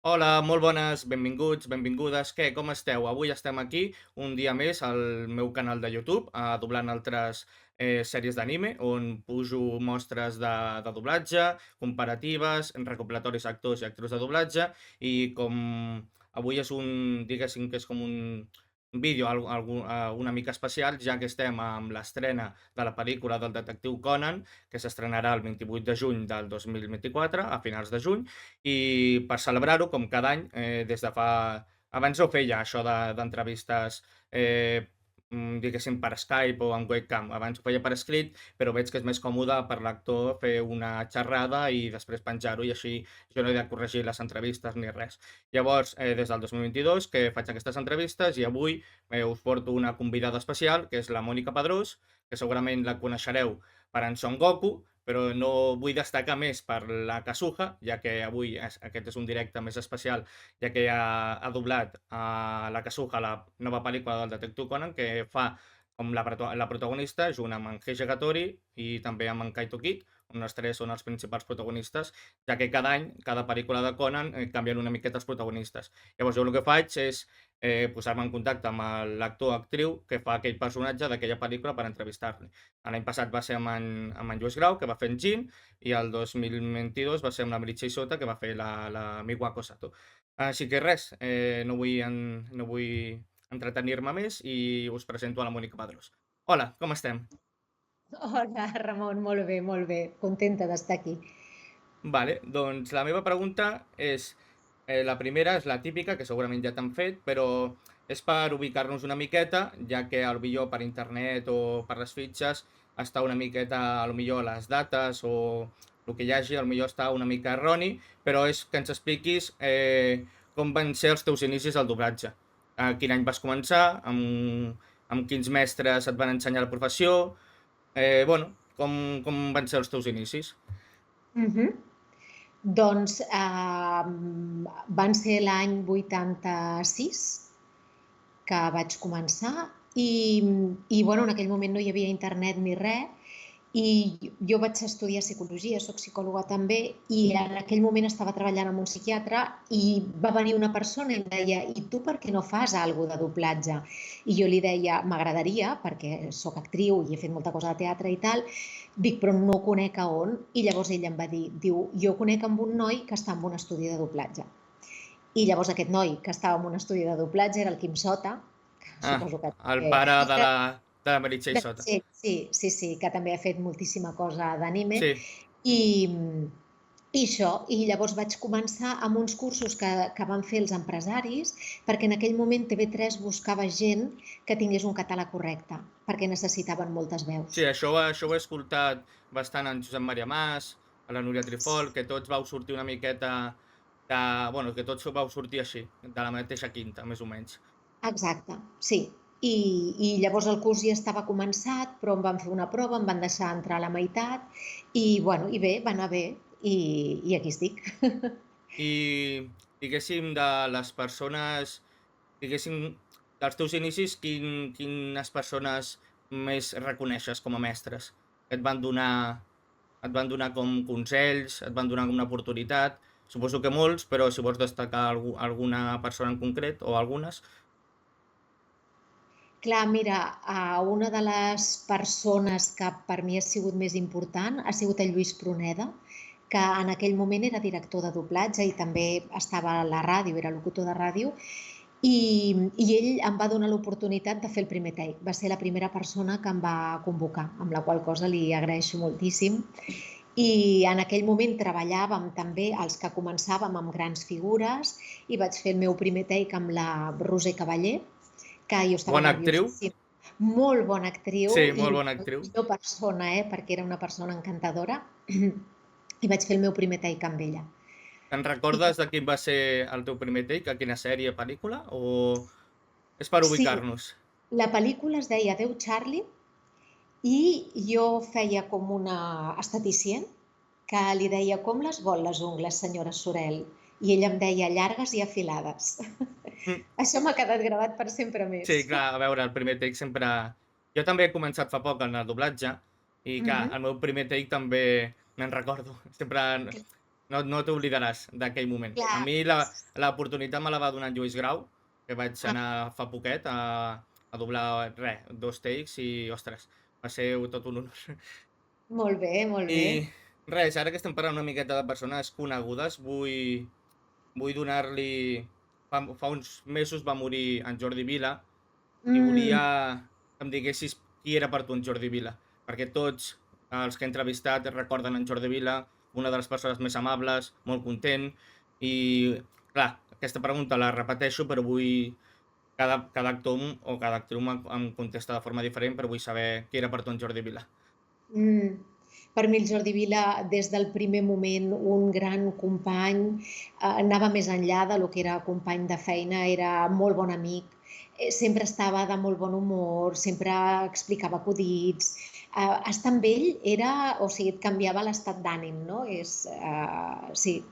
Hola, molt bones, benvinguts, benvingudes. Què, com esteu? Avui estem aquí un dia més al meu canal de YouTube, doblant altres sèries d'anime, on pujo mostres de doblatge, comparatives, recopilatoris actors i actrius de doblatge, i com avui és diguéssim que és com un vídeo una mica especial, ja que estem amb l'estrena de la pel·lícula del detectiu Conan, que s'estrenarà el 28 de juny del 2024, a finals de juny, i per celebrar-ho, com cada any, des de fa abans ho feia, això d'entrevistes, diguéssim, per Skype o amb webcam. Abans ho feia per escrit, però veig que és més còmode per l'actor fer una xerrada i després penjar-ho, i així jo no he de corregir les entrevistes ni res. Llavors, des del 2022 que faig aquestes entrevistes, i avui us porto una convidada especial, que és la Mònica Pedrós, que segurament la coneixereu per en Son Goku, però no vull destacar més per la Kazuha, ja que avui aquest és un directe més especial, ja que ha doblat a la Kazuha, la nova pel·lícula del Detectiu Conan, que fa com la protagonista, junt amb en Heiji Gatori i també amb en Kaito Kid, on els tres són els principals protagonistes, ja que cada any, cada pel·lícula de Conan, canvien una miqueta els protagonistes. Llavors jo el que faig és posar-me en contacte amb l'actor o actriu que fa aquell personatge d'aquella pel·lícula per entrevistar-lo. L'any passat va ser amb en Lluís Grau, que va fer en Jin, i el 2022 va ser amb la Meritxell Sota, que va fer la Miwako Sato. Així que res, no vull entretenir-me més i us presento a la Mònica Padrós. Hola, com estem? Hola, Ramon, molt bé, molt bé. Contenta d'estar aquí. Vale, doncs la meva pregunta és, la primera és la típica, que segurament ja t'han fet, però és per ubicar-nos una miqueta, ja que a lo millor per internet o per les fitxes està una miqueta, a lo millor les dates o el que hi hagi, a lo millor està una mica erroni, però és que ens expliquis com van ser els teus inicis al doblatge. Quin any vas començar, amb quins mestres et van ensenyar la professió, bueno, com van ser els teus inicis? Mhm. Doncs, van ser l'any 86 que vaig començar i bueno, en aquell moment no hi havia internet ni res i jo vaig estudiar psicologia, soc psicòloga també, i en aquell moment estava treballant amb un psiquiatre i va venir una persona i em deia: "I tu per què no fas alguna de doblatge?" I jo li deia: "M'agradaria, perquè sóc actriu i he fet molta cosa de teatre i tal", dic, "però no conec a on". I llavors ell em va dir, diu: "Jo conec amb un noi que està en un estudi de doblatge". I llavors aquest noi que estava en un estudi de doblatge era el Quim Sota, que Ah, suposo que el també pare i que de la Meritxell Sota. sí, sí, sí, sí, que també ha fet moltíssima cosa d'anime Sí, i i això, i llavors vaig començar amb uns cursos que van fer els empresaris, perquè en aquell moment TV3 buscava gent que tingués un català correcte, perquè necessitaven moltes veus. sí, això ho he escoltat bastant en Josep Maria Mas, a la Núria Trifol, que tots vau sortir una miqueta de bueno, que tots vau sortir així, de la mateixa quinta, més o menys. Exacte, sí. I llavors el curs ja estava començat, però em van fer una prova, em van deixar entrar a la meitat i bueno, i bé, va anar bé i aquí estic. I diguéssim, de les persones, diguéssim, dels teus inicis, quines persones més reconeixes com a mestres? Que et van donar com consells, et van donar una oportunitat? Suposo que molts, però si vols destacar alguna persona en concret o algunes. Clar, mira, una de les persones que per mi ha sigut més important ha sigut el Lluís Pruneda, que en aquell moment era director de doblatge i també estava a la ràdio, era locutor de ràdio, i, i ell em va donar l'oportunitat de fer el primer take. Va ser la primera persona que em va convocar, amb la qual cosa li agraeixo moltíssim. I en aquell moment treballàvem també els que començàvem amb grans figures i vaig fer el meu primer take amb la Roser Cavallé, que jo estava Bona actriu? nerviosíssima. Molt bona actriu Sí, i molt bona actriu. millor persona, perquè era una persona encantadora, i vaig fer el meu primer take amb ella. Te'n I recordes de quin va ser el teu primer take, a quina sèrie, pel·lícula, o és per sí, ubicar-nos? la pel·lícula es deia Adéu Charlie i jo feia com una esteticient que li deia: "Com les vol les ungles, senyora Sorel?" I ella em deia: "Llargues i afilades". Mm, Això m'ha quedat gravat per sempre sí, més. clar, a veure, el primer take sempre jo també he començat fa poc en el doblatge i, clar, Mhm. el meu primer take també me'n recordo. Sempre no t'oblidaràs d'aquell moment. A Clar. mi l'oportunitat me la va donar en Lluís Grau, que vaig Ah, anar fa poquet a doblar, 2 takes i, ostres, va ser tot un honor. molt bé, molt bé. I res, ara que estem parlant una miqueta de persones conegudes, vull donar-li fa uns mesos va morir en Jordi Vila i volia Mm, que em diguessis qui era per tu en Jordi Vila, perquè tots els que he entrevistat recorden en Jordi Vila, una de les persones més amables, molt content i, clar, aquesta pregunta la repeteixo, però vull cada actor o cada actriu em contesta de forma diferent, però vull saber qui era per tu en Jordi Vila. mm. Per mi el Jordi Vila, des del primer moment, un gran company, anava més enllà de lo que era company de feina, era molt bon amic, sempre estava de molt bon humor, sempre explicava acudits. Estar amb ell era, o sigui, et canviava l'estat d'ànim, no? Sí.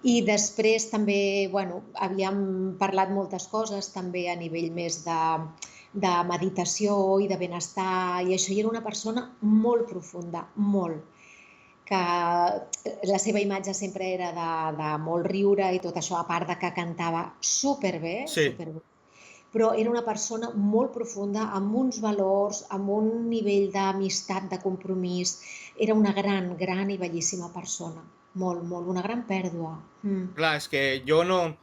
I després també, bueno, havíem parlat moltes coses, també a nivell més de meditació i de benestar, i això, i era una persona molt profunda, molt, que la seva imatge sempre era de molt riure i tot això, a part de que cantava superbé, Sí, superbé, però era una persona molt profunda, amb uns valors, amb un nivell d'amistat, de compromís. Era una gran, gran i bellíssima persona. Molt, molt, una gran pèrdua. Mm. clar, és que jo no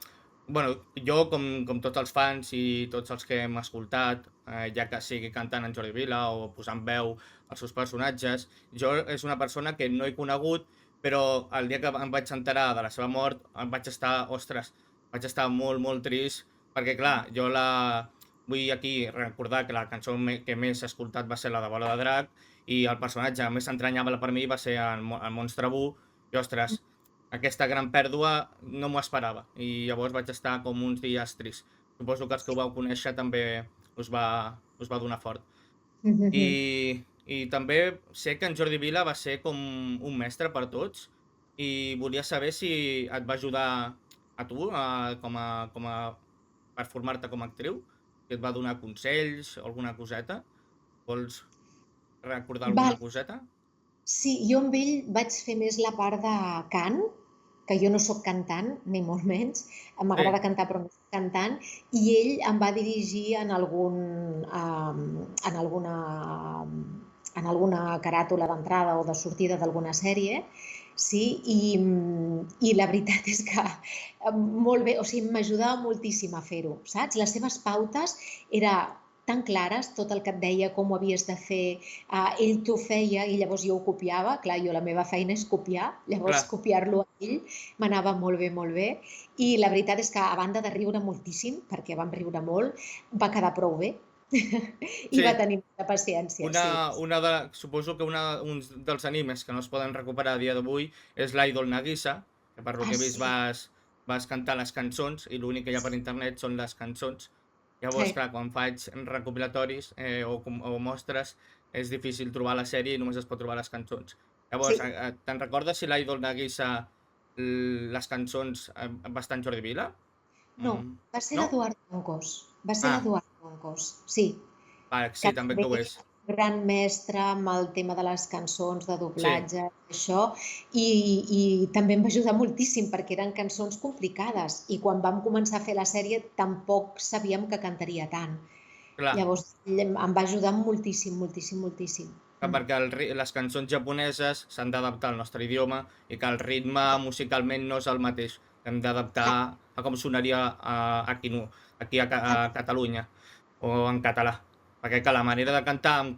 bueno, jo com tots els fans i tots els que hem escoltat, ja que sigui cantant en Jordi Vila o posant veu als seus personatges, jo és una persona que no he conegut, però el dia que em vaig enterar de la seva mort em vaig estar, ostres, vaig estar molt, molt trist, perquè clar, jo vull aquí recordar que la cançó que més he escoltat va ser la de Bola de Drac i el personatge més entranyable per mi va ser el Monstre Bu i, ostres, aquesta gran pèrdua no m'ho esperava i llavors vaig estar com uns dies trist. Suposo que els que ho vau conèixer també us va donar fort. I també sé que en Jordi Vila va ser com un mestre per tots i volia saber si et va ajudar a tu com a per formar-te com a actriu, si et va donar consells o alguna coseta. Vols recordar Val, alguna coseta? sí, jo amb ell vaig fer més la part de cant, que jo no sóc cantant, ni molt menys, Sí, m'agrada cantar però no soc cantant, i ell em va dirigir en alguna, en alguna caràtula d'entrada o de sortida d'alguna sèrie, sí, i la veritat és que molt bé, o sigui, m'ajudava moltíssim a fer-ho, saps? Les seves pautes era tan clares, tot el que et deia, com ho havies de fer, ell t'ho feia i llavors jo ho copiava, clar, jo la meva feina és copiar, llavors clar. copiar-lo a ell m'anava molt bé, i la veritat és que a banda de riure moltíssim, perquè vam riure molt, va quedar prou bé i va Sí. tenir molta paciència, sí. Suposo que uns dels animes que no es poden recuperar a dia d'avui és l'Idol Nagisa, que per lo Ah, que he vist sí, vas cantar les cançons i l'únic que hi ha per internet són les cançons. Llavors, sí, clar, quan faig recopilatoris, o mostres, és difícil trobar la sèrie i només es pot trobar les cançons. Llavors, sí. te'n recordes si l'Idol Nagisa les cançons, va estar en Jordi Vila? No, Mm, va ser no? l'Eduard Concós, va ser Ah, l'Eduard Concós, sí. vale, Que sí, també també que ho és. és un gran mestre amb el tema de les cançons, de Sí, doblatge, això, i, i també em va ajudar moltíssim perquè eren cançons complicades i quan vam començar a fer la sèrie tampoc sabíem que cantaria tant. clar. Llavors ell em va ajudar moltíssim, moltíssim, moltíssim. Que perquè les cançons japoneses s'han d'adaptar al nostre idioma i que el ritme musicalment no és el mateix. Hem d'adaptar Clar, a com sonaria aquí a Catalunya o en català. Perquè que la manera de cantar en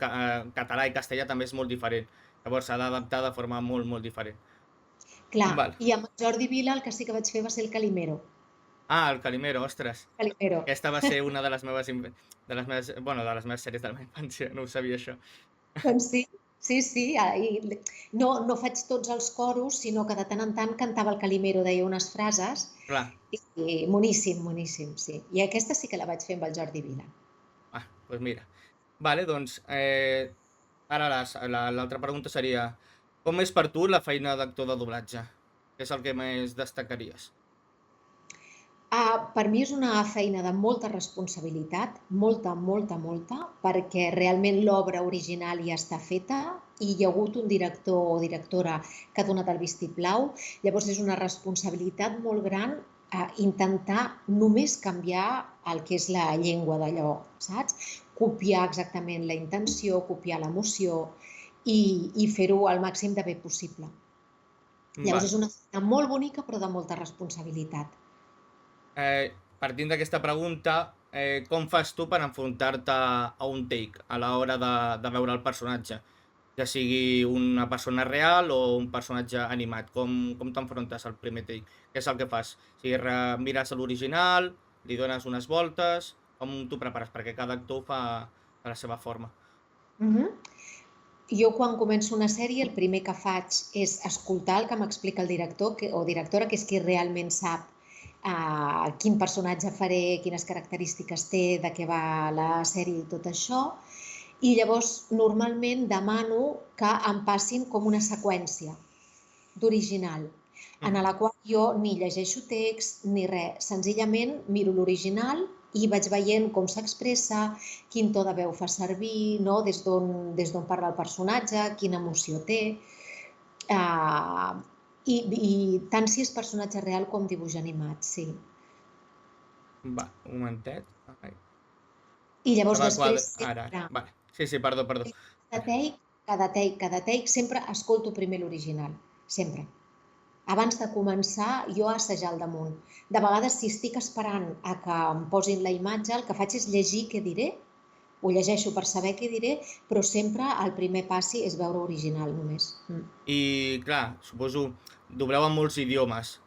català i castellà també és molt diferent. Llavors s'ha d'adaptar de forma molt, molt diferent. clar. Vale. I amb Jordi Vila el que sí que vaig fer va ser el Calimero. Ah, el Calimero, ostres. Calimero. Aquesta va ser una de les meves sèries de la meva infància, no ho sabia això. Doncs sí, sí, sí. I no faig tots els coros, sinó que de tant en tant cantava el Calimero, deia unes frases, Clar. i moníssim, moníssim, sí. I aquesta sí que la vaig fer amb el Jordi Vila. Doncs mira. Vale, doncs, ara l'altra pregunta seria: com és per tu la feina d'actor de doblatge? Què és el que més destacaries? Per mi és una feina de molta responsabilitat, molta, molta, molta, perquè realment l'obra original ja està feta, i hi ha hagut un director o directora que ha donat el vistiplau. Llavors és una responsabilitat molt gran intentar només canviar el que és la llengua d'allò, saps? Copiar exactament la intenció, copiar l'emoció i fer-ho al màxim de bé possible. Llavors és Val. una feina molt bonica però de molta responsabilitat. Partint d'aquesta pregunta, com fas tu per enfrontar-te a un take a l'hora de veure el personatge? Ja sigui una persona real o un personatge animat. Com t'enfrontes al primer take? Què és el que fas? O sigui, mires a l'original, li dones unes voltes, com t'ho prepares? Perquè cada actor ho fa de la seva forma. Jo quan començo una sèrie el primer que faig és escoltar el que m'explica el director o directora, que és qui realment sap quin personatge faré, quines característiques té, de què va la sèrie i tot això. I llavors normalment demano que em passin com una seqüència d'original, en la qual jo ni llegeixo text ni res, senzillament miro l'original i vaig veient com s'expressa, quin to de veu fa servir, no? Des d'on parla el personatge, quina emoció té, i tant si és personatge real com dibuix animat, sí. Va, un momentet. Ai. I llavors Estava després ara. sempre, Vale. Sí, perdó. cada take, sempre escolto primer l'original, sempre. Abans de començar, jo a assajar al damunt. De vegades, si estic esperant a que em posin la imatge, el que faig és llegir què diré, ho llegeixo per saber què diré, però sempre el primer passi és veure original només. I clar, suposo, dobleu en molts idiomes,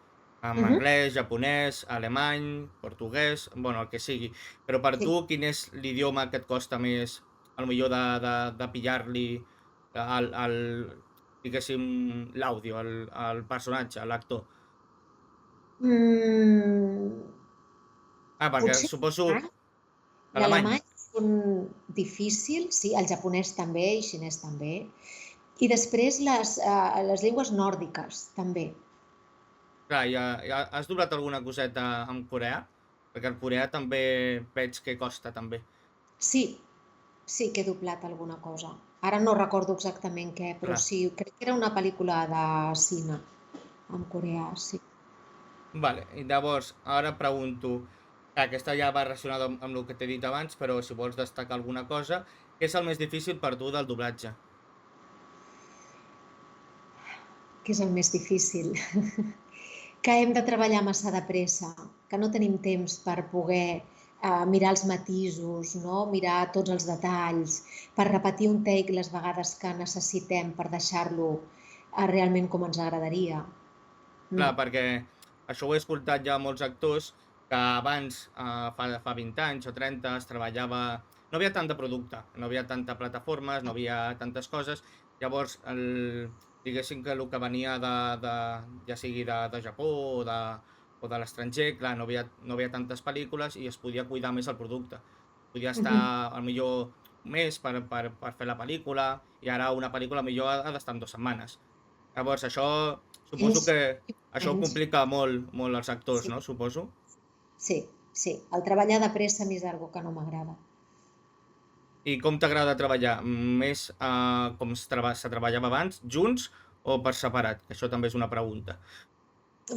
en anglès, japonès, alemany, portuguès, bueno, el que sigui. Però per Sí. tu, quin és l'idioma que et costa més, potser de pillar-li diguéssim, l'àudio, al personatge, a l'actor? Perquè Potser suposo alemany. l'alemany és un difícil, sí, el japonès també, i xinès també. I després les llengües nòrdiques, també. Clar, ja has doblat alguna coseta en coreà? Perquè el coreà també veig que costa, també. Sí, sí que he doblat alguna cosa. Ara no recordo exactament què, però Clar. sí, crec que era una pel·lícula de cine en coreà, sí. Vale, i llavors, ara pregunto, que aquesta ja va relacionada amb el que t'he dit abans, però si vols destacar alguna cosa, què és el més difícil per tu del doblatge? Què és el més difícil? Que hem de treballar massa de pressa, que no tenim temps per poder mirar els matisos, no? Mirar tots els detalls, per repetir un take les vegades que necessitem per deixar-lo realment com ens agradaria. Clar, perquè això ho he escoltat ja a molts actors, que abans, fa 20 anys o 30, es treballava... No havia tant de producte, no havia tanta plataformes, no havia tantes coses, llavors, diguéssim que el que venia ja sigui de Japó o de l'estranger, clar, no havia tantes pel·lícules i es podia cuidar més el producte. Podia estar, millor un mes per fer la pel·lícula, i ara una pel·lícula millor ha d'estar en 2 setmanes. Llavors, suposo que això ho complica molt els actors, Sí, no? Suposo. sí, sí. El treballar de pressa a mi és algo que no m'agrada. I com t'agrada treballar? Més com se treballava abans, junts o per separat? Això també és una pregunta.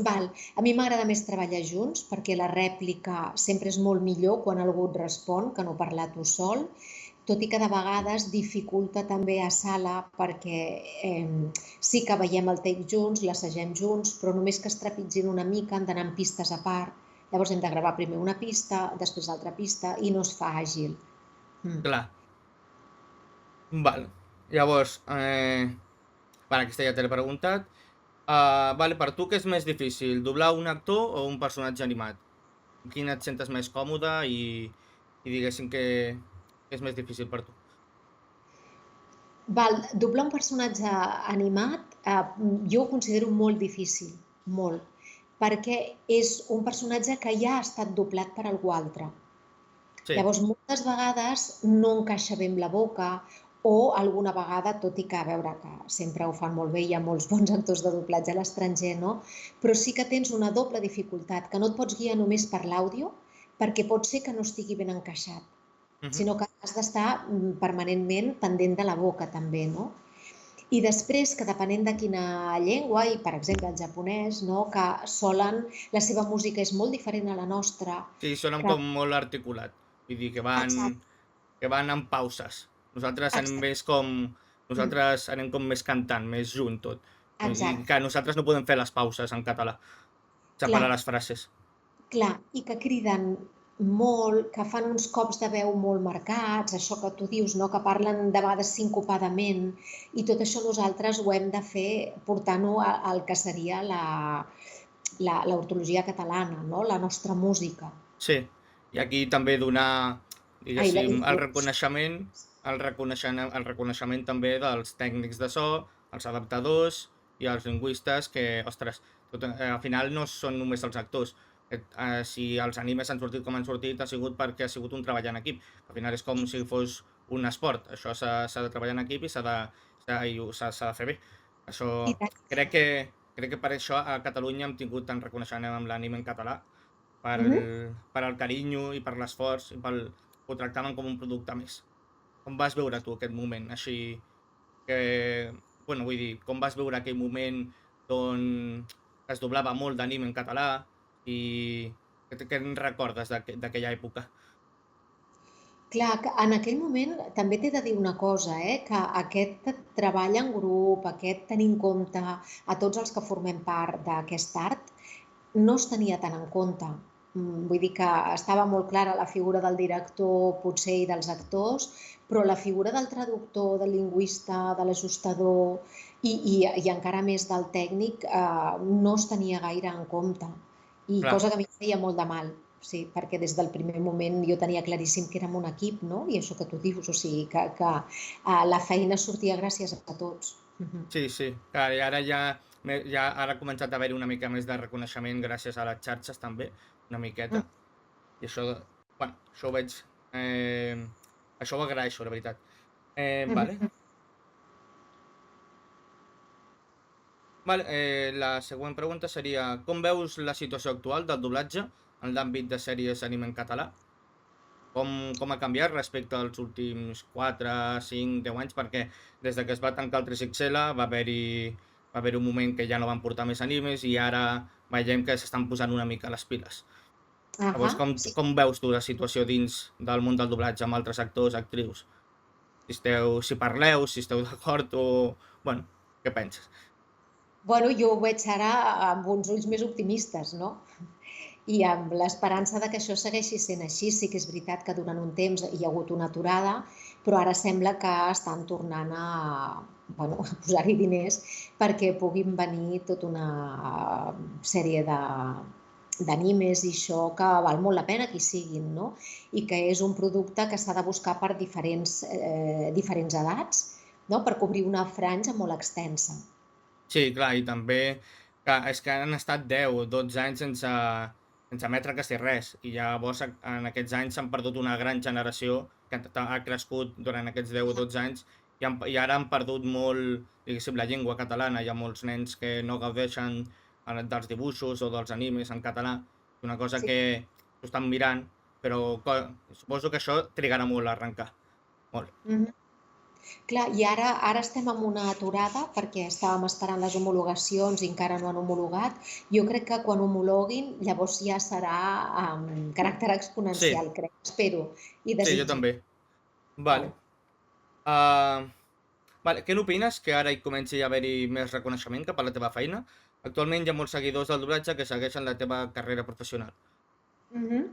Val. A mi m'agrada més treballar junts perquè la rèplica sempre és molt millor quan algú et respon que no parlar tu sol, tot i que de vegades dificulta també a sala perquè sí que veiem el take junts, l'assagem junts, però només que es trepitgin una mica han d'anar en pistes a part. Llavors hem de gravar primer una pista, després l'altra pista i no es fa àgil. Clar. Val. Llavors, vale, aquesta ja te l'he preguntat. Vale, per tu què és més difícil, doblar un actor o un personatge animat? Quin et sentes més còmode i diguéssim que és més difícil per tu? Doblar un personatge animat jo ho considero molt difícil, molt, perquè és un personatge que ja ha estat doblat per algú altre. Sí. Llavors, moltes vegades no encaixa bé amb la boca o alguna vegada, tot i que a veure que sempre ho fan molt bé, hi ha molts bons actors de doblatge a l'estranger, no? Però sí que tens una doble dificultat, que no et pots guiar només per l'àudio, perquè pot ser que no estigui ben encaixat, sinó que has d'estar permanentment pendent de la boca també, no? I després, que depenent de quina llengua, i per exemple el japonès, no, que la seva música és molt diferent a la nostra, Sí, sonen que... com molt articulat. Vull dir Exacte, que van amb pauses. Nosaltres anem exacte, més com mm, nosaltres anem com més cantant, més junt tot. I exacte. que nosaltres no podem fer les pauses en català, separar Clar, les frases. clar, i que criden molt, que fan uns cops de veu molt marcats, això que tu dius, no? Que parlen de vegades sincopadament, i tot això nosaltres ho hem de fer portant-ho al que seria l'ortologia catalana, no? La nostra música. Sí, i aquí també donar, Ai, diguéssim, l'ús. el reconeixement també dels tècnics de so, els adaptadors i els lingüistes que, ostres, al final no són només els actors. Si els animes han sortit com han sortit ha sigut perquè ha sigut un treball en equip. Al final és com si fos un esport. Això s'ha de treballar en equip i s'ha de fer bé. Això, I tant. crec que per això a Catalunya hem tingut tant reconeixement amb l'anime en català, Mhm. per al carinyo i per l'esforç i ho tractaven com un producte més. Com vas veure tu aquest moment? Així que, bueno, vull dir, com vas veure aquell moment on es doblava molt d'anime en català i què en recordes d'aquella època? Clar, que en aquell moment també t'he de dir una cosa, que aquest treball en grup, aquest tenir en compte a tots els que formem part d'aquest art, no es tenia tant en compte. Vull dir que estava molt clara la figura del director, potser, i dels actors, però la figura del traductor, del lingüista, de l'ajustador i encara més del tècnic no es tenia gaire en compte. I Clar, cosa que a mi em feia molt de mal, sí, perquè des del primer moment jo tenia claríssim que érem un equip, no? I això que tu dius, o sigui, que la feina sortia gràcies a tots. sí, sí. Clar, i ara ara ha començat a haver-hi una mica més de reconeixement gràcies a les xarxes també, una Mm. miqueta. I això, bueno, això ho veig, eh, això ho agraeixo, la veritat. Vale. Mhm. Vale, la següent pregunta seria: com veus la situació actual del doblatge en l'àmbit de sèries anime en català? Com ha canviat respecte als últims 4, 5, 10 anys? Perquè des de que es va tancar el 3XL va haver un moment que ja no van portar més animes i ara veiem que s'estan posant una mica les piles. Llavors, Ahà, sí. com veus tu la situació dins del món del doblatge amb altres actors, actrius? Si parleu, si esteu d'acord o... Bueno, què penses? Bueno, jo ho veig ara amb uns ulls més optimistes, no? I amb l'esperança de que això segueixi sent així. Sí que és veritat que durant un temps hi ha hagut una aturada, però ara sembla que estan tornant bueno, a posar-hi diners perquè puguin venir tota una sèrie d'animes i això que val molt la pena que hi siguin, no? I que és un producte que s'ha de buscar per diferents edats, no? Per cobrir una franja molt extensa. Sí, clar, i també que és que han estat 10 o 12 anys sense emetre quasi res, i llavors en aquests anys s'han perdut una gran generació que ha crescut durant aquests 10 o 12 anys i ara han perdut molt, diguéssim, la llengua catalana. Hi ha molts nens que no gaudeixen dels dibuixos o dels animes en català, una cosa Sí. que s'ho estan mirant, però suposo que això trigarà molt a arrencar, molt. Mhm. Clar, i ara estem en una aturada perquè estàvem esperant les homologacions i encara no han homologat. Jo crec que quan homologuin llavors ja serà amb caràcter Sí, exponencial, crec, espero i sí, jo desitjo. també. Vale. Val. Uh, vale, què n'opines que ara hi comenci a haver-hi més reconeixement cap a la teva feina? Actualment hi ha molts seguidors del doblatge que segueixen la teva carrera professional. Mhm.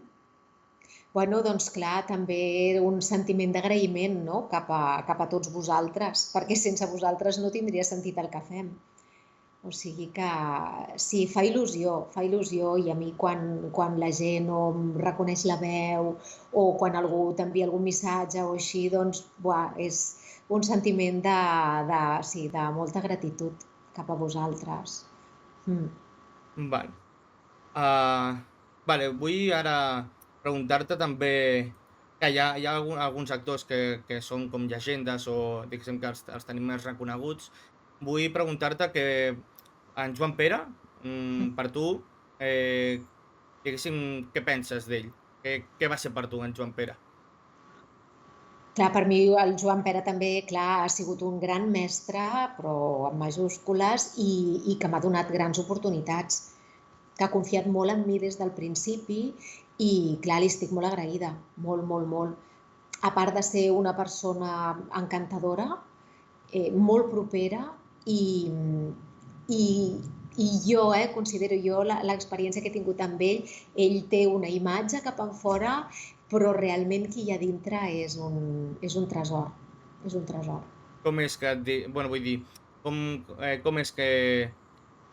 Bueno, doncs clar, també un sentiment d'agraïment, no? Cap a tots vosaltres, perquè sense vosaltres no tindria sentit el que fem. O sigui que sí, fa il·lusió, i a mi quan la gent o em reconeix la veu o quan algú t'envia algun missatge o així, doncs, buah, és un sentiment sí, de molta gratitud cap a vosaltres. Mm. Vale. Uh, vale, vull ara preguntar-te també que hi ha alguns actors que són com llegendes o diguéssim que els tenim més reconeguts. Vull preguntar-te que en Joan Pere, per tu, eh, diguéssim, què penses d'ell? Què va ser per tu en Joan Pere? Clar, per mi el Joan Pere també, clar, ha sigut un gran mestre, però amb majúscules, i que m'ha donat grans oportunitats, que ha confiat molt en mi des del principi i, clar, li estic molt agraïda, molt, molt, molt. A part de ser una persona encantadora, molt propera i, i, i jo considero jo l'experiència que he tingut amb ell té una imatge cap enfora, però realment qui hi ha dintre és un tresor, és un tresor. Com és que bueno, vull dir, com és que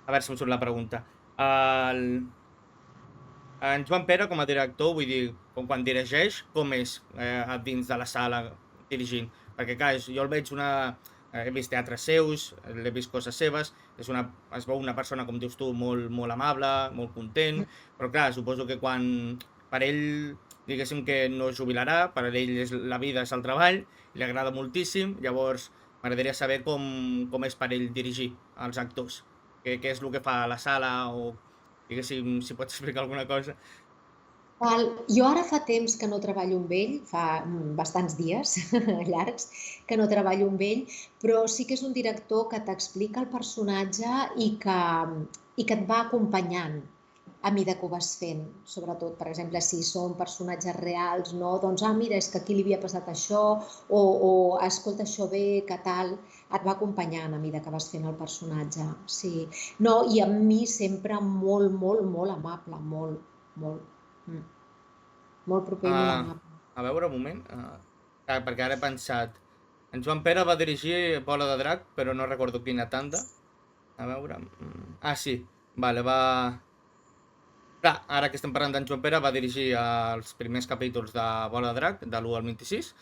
a veure si em surt la pregunta. El En Joan Pere com a director, vull dir, quan dirigeix, com és a dins de la sala dirigint? Perquè clar, jo el veig he vist teatres seus, l'he vist coses seves, es veu una persona, com dius tu, molt, molt amable, molt content, però clar, suposo que per ell, diguéssim que no es jubilarà, per ell la vida és el treball, li agrada moltíssim, llavors m'agradaria saber com és per ell dirigir els actors, què és el que fa a la sala o diguéssim, si pots explicar alguna cosa. Jo ara fa temps que no treballo amb ell, fa bastants dies llargs que no treballo amb ell, però sí que és un director que t'explica el personatge i que et va acompanyant a mesura que ho vas fent. Sobretot, per exemple, si són personatges reals, no? Doncs, mira, és que aquí li havia passat això, o escolta, això bé, que tal, et va acompanyant a mesura que vas fent el personatge. Sí. No, i amb mi sempre molt, molt, molt amable, molt, molt. Molt proper i molt amable. A veure, un moment. Perquè ara he pensat... En Joan Pere va dirigir Bola de Drac, però no recordo quina tanda. A veure... sí. Vale, va... Clar, ara que estem parlant d'en Joan Pere, va dirigir els primers capítols de Bola de Drac, de l'1 al 26,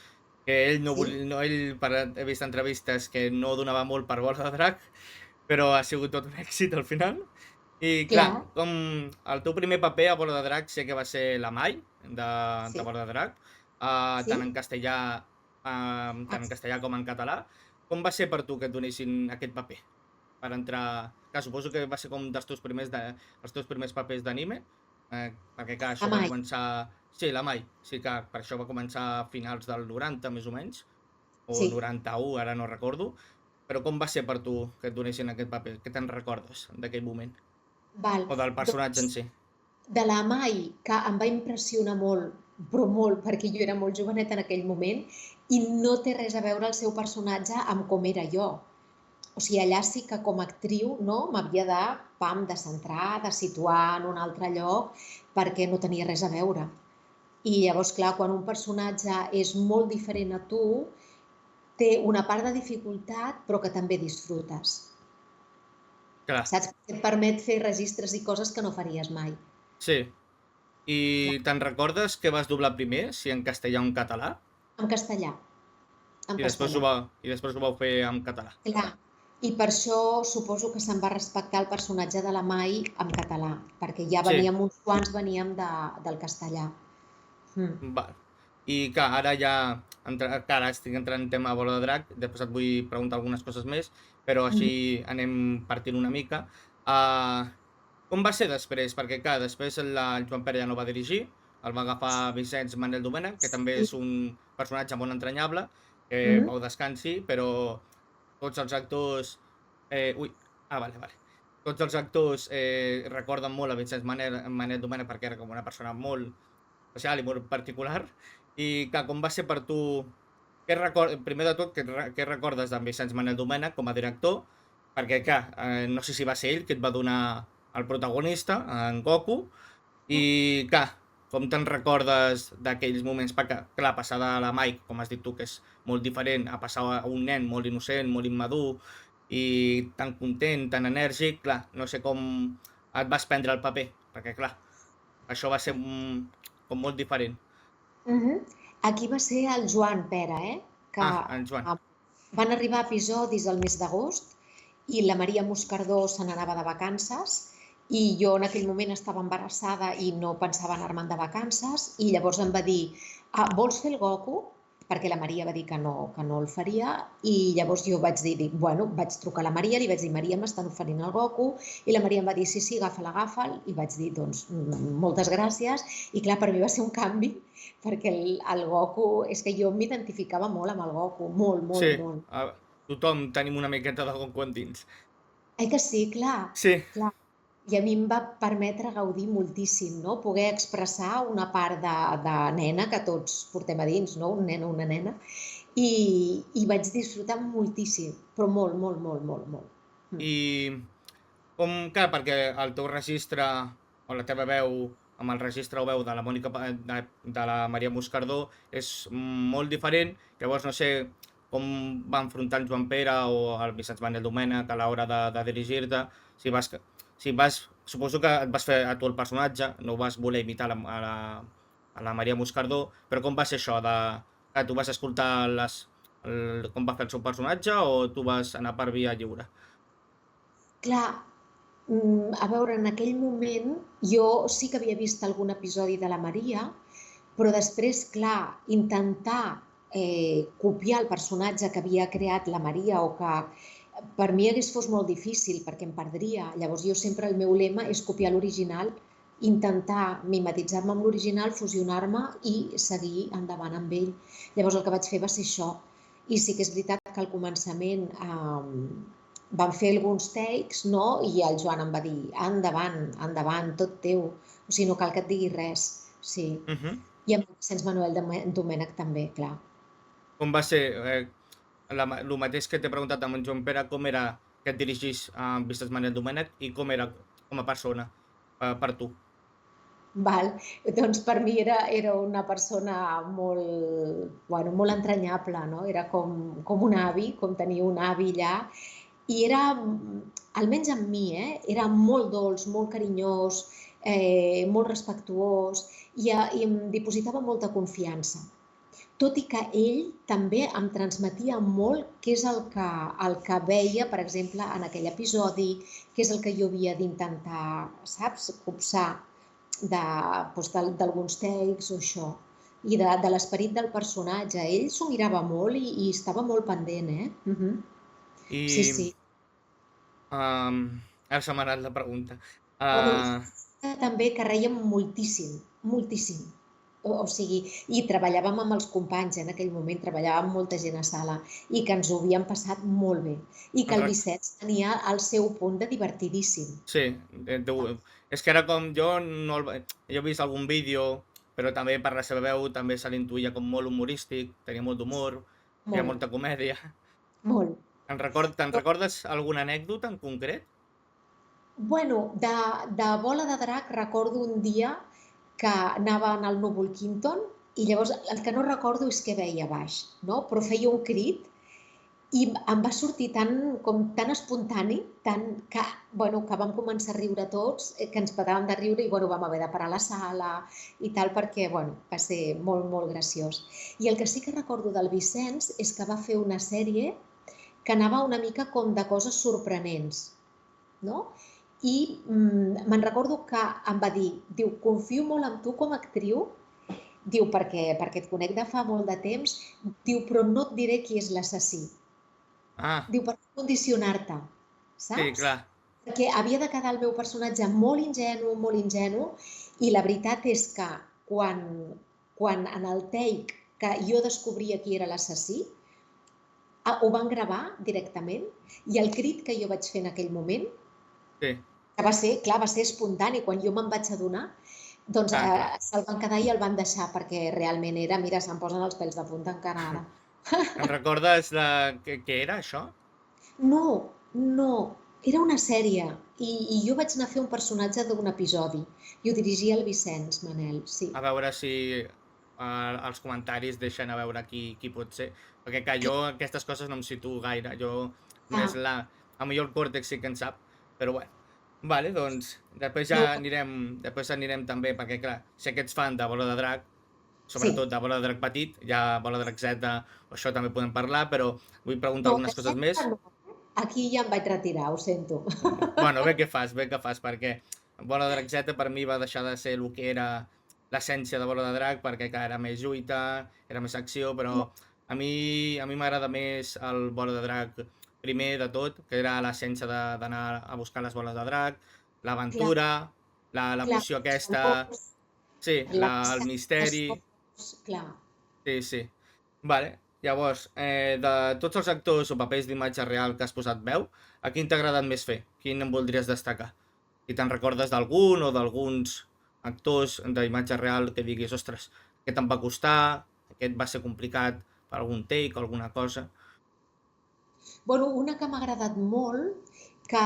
que ell no volia... he vist entrevistes que no donava molt per Bola de Drac, però ha sigut tot un èxit al final. I clar, com el teu primer paper a Bola de Drac sé que va ser la Mai, de Bola de Drac, tant en castellà com en català. Com va ser per tu que et donessin aquest paper? Per entrar... Clar, suposo que va ser com els teus primers papers d'anime, perquè clar, això va començar... Sí, la Mai, sí que per això va començar a finals del 90, més o menys, o 91, ara no recordo. Però com va ser per tu que et donessin aquest paper? Què te'n recordes d'aquell moment? O del personatge en si? De la Mai, que em va impressionar molt, però molt, perquè jo era molt jovenet en aquell moment, i no té res a veure el seu personatge amb com era jo. O sigui, allà sí que com a actriu m'havia de centrar, de situar en un altre lloc, perquè no tenia res a veure. I llavors, clar, quan un personatge és molt diferent a tu, té una part de dificultat, però que també disfrutes. Clar. Saps? Et permet fer registres i coses que no faries mai. Sí. I te'n recordes que vas doblar primer, si en castellà o en català? En castellà. I després ho vau fer en català. Clar. I per això suposo que se'n va respectar el personatge de la Mai en català, perquè ja veníem, uns quants veníem del castellà. Val. I clar, ara estic entrant en tema Bola de Drac, després et vull preguntar algunes coses més, però així anem partint una mica. Com va ser després? Perquè clar, després el Joan Pere ja no va dirigir, el va agafar Vicenç Manel Domènech, que també és un personatge molt entranyable, que Pau descansi, però tots els actors... vale. Tots els actors recorden molt a Vicenç Manel Domènech perquè era com una persona molt especial i molt particular. I clar, com va ser per tu... Primer de tot, què recordes d'en Vicenç Manel Domènech com a director? Perquè clar, no sé si va ser ell que et va donar el protagonista, en Goku, i clar, com te'n recordes d'aquells moments? Perquè clar, passar de la Mai, com has dit tu, que és molt diferent, a passar a un nen molt innocent, molt immadur, i tan content, tan enèrgic, clar, no sé com et vas prendre el paper, perquè clar, això va ser com molt diferent. Aquí va ser el Joan Pere, que en Joan. Van arribar episodis al mes d'agost i la Maria Moscardó se n'anava de vacances i jo en aquell moment estava embarassada i no pensava anar-me'n de vacances i llavors em va dir, vols fer el Goku? perquè la Maria va dir que no el faria, i llavors jo vaig dir, bueno, vaig trucar a la Maria, li vaig dir, Maria, m'estan oferint el Goku, i la Maria em va dir, sí, agafa'l, i vaig dir, doncs, moltes gràcies, i clar, per mi va ser un canvi, perquè el Goku, és que jo m'identificava molt amb el Goku, molt, Sí, molt, molt. tothom tenim una miqueta de Goku endins. Que sí, clar, Sí. clar. I a mi em va permetre gaudir moltíssim, no? Poder expressar una part de nena que tots portem a dins, no? Un nen o una nena. I vaig disfrutar moltíssim, però molt, molt, molt, molt, molt. I clar, perquè el teu registre o la teva veu amb el registre o veu de la Mònica de la Maria Moscardó és molt diferent, llavors no sé com va enfrontar el Joan Pere o el Vicenç Manel Domènech a l'hora de dirigir-te, si vas, suposo que et vas fer a tu el personatge, no ho vas voler imitar a la Maria Moscardó, però com va ser això que tu vas escoltar com va fer el seu personatge o tu vas anar per via lliure? Clar, a veure, en aquell moment jo sí que havia vist algun episodi de la Maria, però després, clar, intentar copiar el personatge que havia creat la Maria o que per mi hagués fos molt difícil perquè em perdria. Llavors jo sempre el meu lema és copiar l'original, intentar mimetitzar-me amb l'original, fusionar-me i seguir endavant amb ell. Llavors el que vaig fer va ser això. I sí que és veritat que al començament vam fer alguns takes, no? I el Joan em va dir, endavant, endavant, tot teu. O sigui, no cal que et digui res. Sí. I amb Vicenç Manuel Domènech també, clar. Com va ser, el mateix que t'he preguntat amb en Joan Pere, com era que et dirigís a Vicenç Manel Domènech i com era com a persona, per tu? Val. Doncs per mi era una persona molt, bueno, molt entranyable, no? Era com un avi, com tenia un avi allà, i era, almenys amb mi, era molt dolç, molt carinyós, molt respectuós, i em dipositava molta confiança. Tot i que ell també em transmetia molt què és el que veia, per exemple, en aquell episodi, què és el que jo havia d'intentar, saps, copsar d'alguns takes o això, i de l'esperit del personatge. Ell s'ho mirava molt i estava molt pendent, Sí, I, sí. ara se m'ha anat la pregunta. Bueno, també que rèiem moltíssim, moltíssim. O sigui, i treballàvem amb els companys, en aquell moment treballàvem amb molta gent a sala i que ens ho havíem passat molt bé. I que el Vicenç tenia el seu punt de divertidíssim. Sí, és que era com jo jo he vist algun vídeo, però també per la seva veu també se l'intuïa com molt humorístic, tenia molt d'humor, feia molta comèdia. Molt. Te'n recordes alguna anècdota en concret? Bueno, de Bola de Drac recordo un dia que anava al Núvol Quinton i llavors el que no recordo és què veia a baix, no? Però feia un crit i em va sortir tan espontani, que vam començar a riure tots, que ens petàvem de riure i vam haver de parar la sala i tal, perquè va ser molt, molt graciós. I el que sí que recordo del Vicenç és que va fer una sèrie que anava una mica com de coses sorprenents, no? I me'n recordo que em va dir, diu, confio molt en tu com a actriu, diu, perquè et conec de fa molt de temps, diu, però no et diré qui és l'assassí. Diu, per condicionar-te, saps? Sí, clar. Perquè havia de quedar el meu personatge molt ingenu, i la veritat és que quan en el take que jo descobria qui era l'assassí, ho van gravar directament, i el crit que jo vaig fer en aquell moment, que va ser espontani, quan jo me'n vaig adonar, doncs se'l van quedar i el van deixar, perquè realment era, mira, se'm posen els pèls de punta encara ara. Te'n recordes què era, això? No, era una sèrie, i jo vaig anar a fer un personatge d'un episodi, i ho dirigia el Vicenç Manel, sí. A veure si els comentaris deixen a veure qui pot ser, perquè clar, jo aquestes coses no em situo gaire, jo més a millor el Còrtex sí que en sap, però bueno. Vale, doncs després anirem també, perquè clar, sé que ets fan de Bola de Drac, sobretot de Bola de Drac petit, ja Bola de Drac Z, això també podem parlar, però vull preguntar algunes coses més. Aquí ja em vaig retirar, ho sento. Bueno, bé que fas, perquè Bola de Drac Z per mi va deixar de ser el que era l'essència de Bola de Drac, perquè clar, era més lluita, era més acció, però a mi m'agrada més el Bola de Drac primer de tot, que era l'essència d'anar a buscar les boles de drac, Clar, l'aventura, la clar, poció els aquesta, valors, sí, el les misteri, fotos, clar. sí, sí. Vale. Llavors, de tots els actors o papers d'imatge real que has posat veu, a quin t'ha agradat més fer? Quin en voldries destacar? Si te'n recordes d'algun o d'alguns actors d'imatge real que diguis, ostres, aquest em va costar, aquest va ser complicat per algun take o alguna cosa. Bueno, una que m'ha agradat molt, que,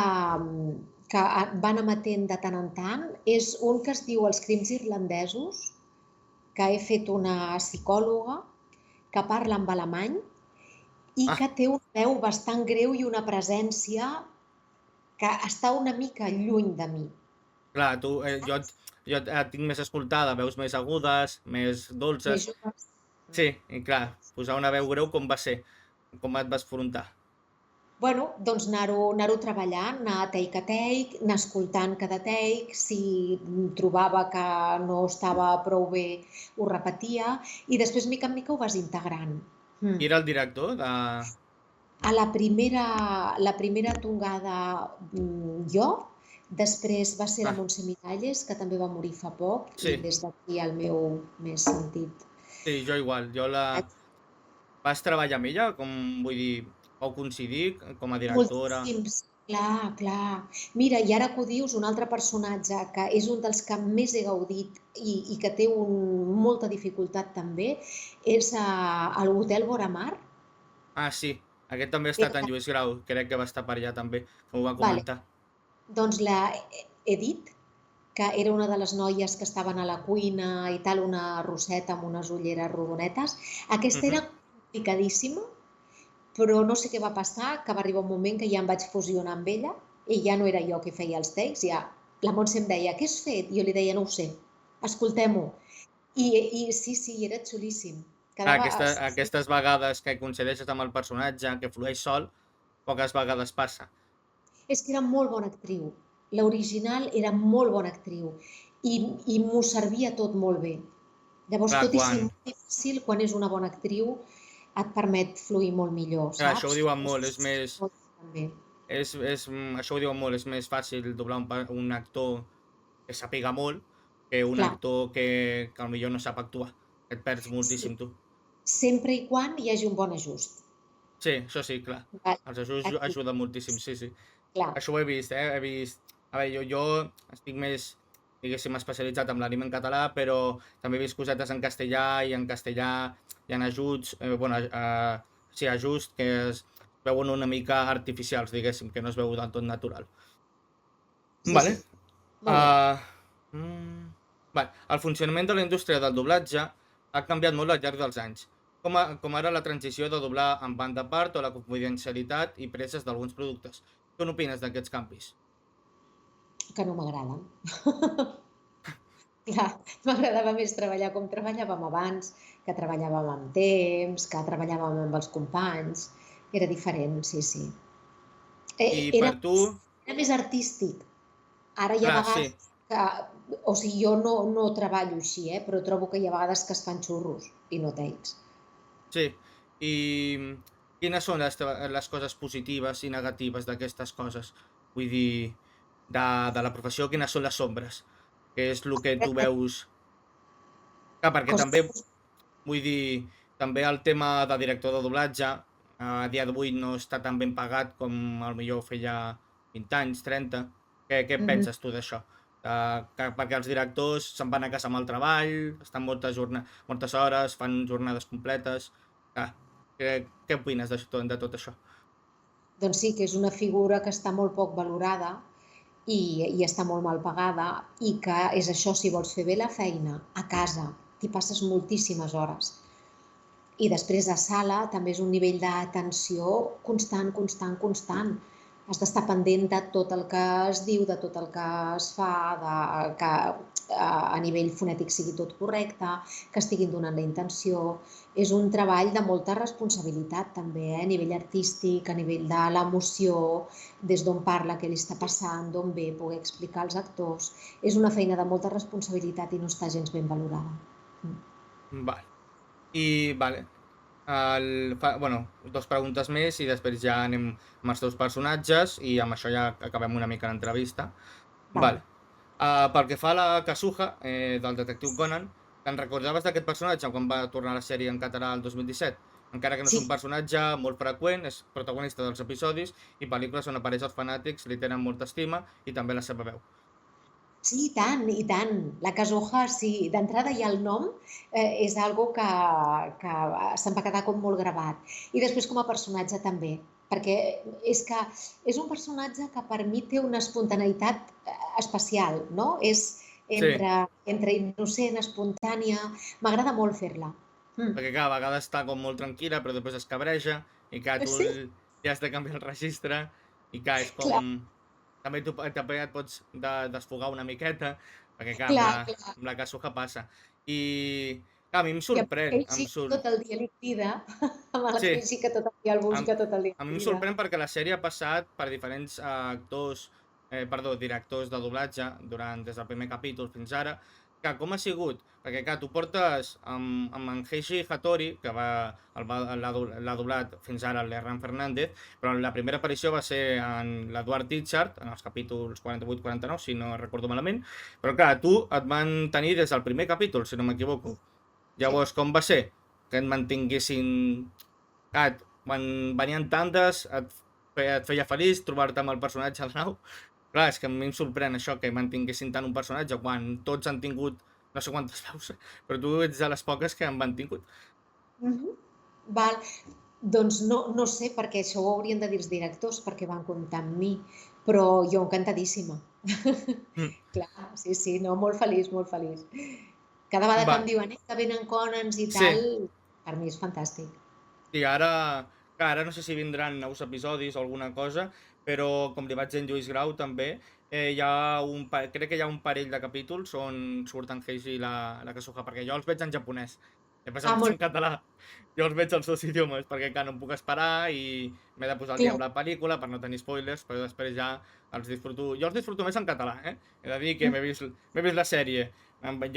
que van emetent de tant en tant, és un que es diu Els crims irlandesos, que he fet una psicòloga que parla en alemany i Ah, que té una veu bastant greu i una presència que està una mica lluny de mi. clar, jo et tinc més escoltada, veus més agudes, més Més dolces. joves. Sí, i clar, posar una veu greu com va ser? Com et vas afrontar? Bueno, doncs anar-ho treballant, anar take a take, anar escoltant cada take, si trobava que no estava prou bé, ho repetia, i després mica en mica ho vas integrant. Mm. Qui era el director de... A la primera tongada jo, després va ser la Ah, Montse Miralles, que també va morir fa poc, i sí, des d'aquí el meu més sentit. sí, jo igual. Vas treballar amb ella? Com, vull dir, vau coincidir com a directora? Moltíssims, clar, clar. Mira, i ara que ho dius, un altre personatge que és un dels que més he gaudit i que té molta dificultat també, és a l'Hotel Boramar. Ah, sí, aquest també ha estat en Lluís Grau, crec que va estar per allà també, m'ho va Vale, comentar. doncs la Edith, que era una de les noies que estaven a la cuina i tal, una rosseta amb unes ulleres rodonetes. Aquesta era Mhm. complicadíssima, però no sé què va passar, que va arribar un moment que ja em vaig fusionar amb ella i ja no era jo que feia els takes, ja la Montse em deia, què has fet? I jo li deia, no ho sé, escoltem-ho. I sí, sí, era xulíssim. Clar, Quedava... aquestes vegades que coincideixes amb el personatge, que flueix sol, poques vegades passa. És que era molt bona actriu. L'original era molt bona actriu i m'ho servia tot molt bé. Llavors, Clar, tot i ser quan... molt difícil, quan és una bona actriu, et permet fluir molt millor, Clar, això ho saps? diuen molt, és més... Molt també. Això ho diuen molt, és més fàcil doblar un actor que sàpiga molt que un Clar, actor que potser no sap actuar. Et perds sí, moltíssim, tu. sempre i quan hi hagi un bon ajust. Sí, això sí, clar. Val? Els ajuts Aquí, ajuden moltíssim, sí, sí. clar. Això ho he vist, eh? He vist... A veure, jo estic més, diguéssim, especialitzat en l'anime en català, però també he vist cosetes en castellà i en castellà hi ha ajuts, bueno, sí, ajuts que es veuen una mica artificials, diguéssim, que no es veu del tot natural. Sí, Vale. sí. Molt bé. Uh, vale. El funcionament de la indústria del doblatge ha canviat molt al llarg dels anys, com ara la transició de doblar en banda a part o la confidencialitat i preses d'alguns productes. Què n'opines d'aquests canvis? Que no m'agraden. Clar, m'agradava més treballar com treballàvem abans, que treballàvem amb temps, que treballàvem amb els companys. Era diferent, sí, sí. I Era, per tu, era més artístic. Ara hi ha clar, sí, vegades que, o sigui, jo no treballo així, però trobo que hi ha vegades que es fan xurros i no takes. sí. I quines són les coses positives i negatives d'aquestes coses? Vull dir, de la professió, quines són les ombres? Què és el que tu veus? Clar, perquè també Coses, vull dir, també el tema de director de doblatge, a dia d'avui no està tan ben pagat com millor feia 20 anys, 30. Què mhm. penses tu d'això? Perquè els directors se'n van a casa amb el treball, estan moltes hores, fan jornades completes. Clar, què opines de tot això? Doncs sí, que és una figura que està molt poc valorada i està molt mal pagada i que és això, si vols fer bé la feina a casa, t'hi passes moltíssimes hores. I després a sala també és un nivell d'atenció constant, constant, constant. Has d'estar pendent de tot el que es diu, de tot el que es fa, que a nivell fonètic sigui tot correcte, que estiguin donant la intenció. És un treball de molta responsabilitat també, a nivell artístic, a nivell de l'emoció, des d'on parla, què li està passant, d'on ve, poder explicar als actors. És una feina de molta responsabilitat i no està gens ben valorada. Vale. I, vale, bueno, dos preguntes més i després ja anem amb els teus personatges i amb això ja acabem una mica l'entrevista. Vale. Pel que fa a la Kazuha, del detectiu Conan, te'n recordaves d'aquest personatge quan va tornar a la sèrie en català el 2017? Encara que no és un Sí, personatge molt freqüent, és protagonista dels episodis i pel·lícules on apareix els fanàtics, li tenen molta estima i també la seva veu. sí, i tant, i tant. La Kazuha, sí, d'entrada ja el nom és algo que se'm va quedar com molt gravat. I després com a personatge també, perquè és que és un personatge que per mi té una espontaneïtat especial, no? És Sí, entre innocent, espontània, m'agrada molt fer-la. perquè clar, a vegades està com molt tranquil·la però després es cabreja i clar, tu Sí, ja has de canviar el registre i clar, és com... clar, També també et pots desfogar una miqueta, perquè clar, clar, clar. amb la Kazuha passa. I clar, a mi em I amb sorprèn, aquell xic que tot el dia li crida, amb sí, aquell xic que tot el dia el Am busca, tot el dia a mi li em crida. sorprèn perquè la sèrie ha passat per diferents directors de doblatge des del primer capítol fins ara, que com ha sigut? Perquè clar, tu portes amb en Heiji Hattori, que l'ha doblat fins ara l'Hernan Fernández, però la primera aparició va ser en l'Eduard Tichart, en els capítols 48-49, si no recordo malament, però clar, tu et van tenir des del primer capítol, si no m'equivoco. Sí. Llavors, com va ser que et mantinguessin... Clar, quan venien tantes, et feia feliç trobar-te amb el personatge de nou. Clar, és que a mi em sorprèn això, que mantinguessin tant un personatge quan tots han tingut no sé quantes veus, però tu ets de les poques que en van tingut. Mhm. Val. Doncs no sé, perquè això ho haurien de dir els directors, perquè van comptar amb mi, però jo encantadíssima. Mm. Clar, sí, sí, no, molt feliç, molt feliç. Cada vegada que Va, em diuen que venen Conans i sí, tal, per mi és fantàstic. i ara no sé si vindran nous episodis o alguna cosa, però com li vaig dir en Lluís Grau també, crec que hi ha un parell de capítols on surten Heiji i la Kazuha, perquè jo els veig en japonès, després els veig Molt en català, jo els veig als dos idiomes, perquè clar, no em puc esperar i m'he de posar al dia clar. amb la pel·lícula per no tenir spoilers, però després ja jo els disfruto més en català, He de dir que m'he vist la sèrie, vaig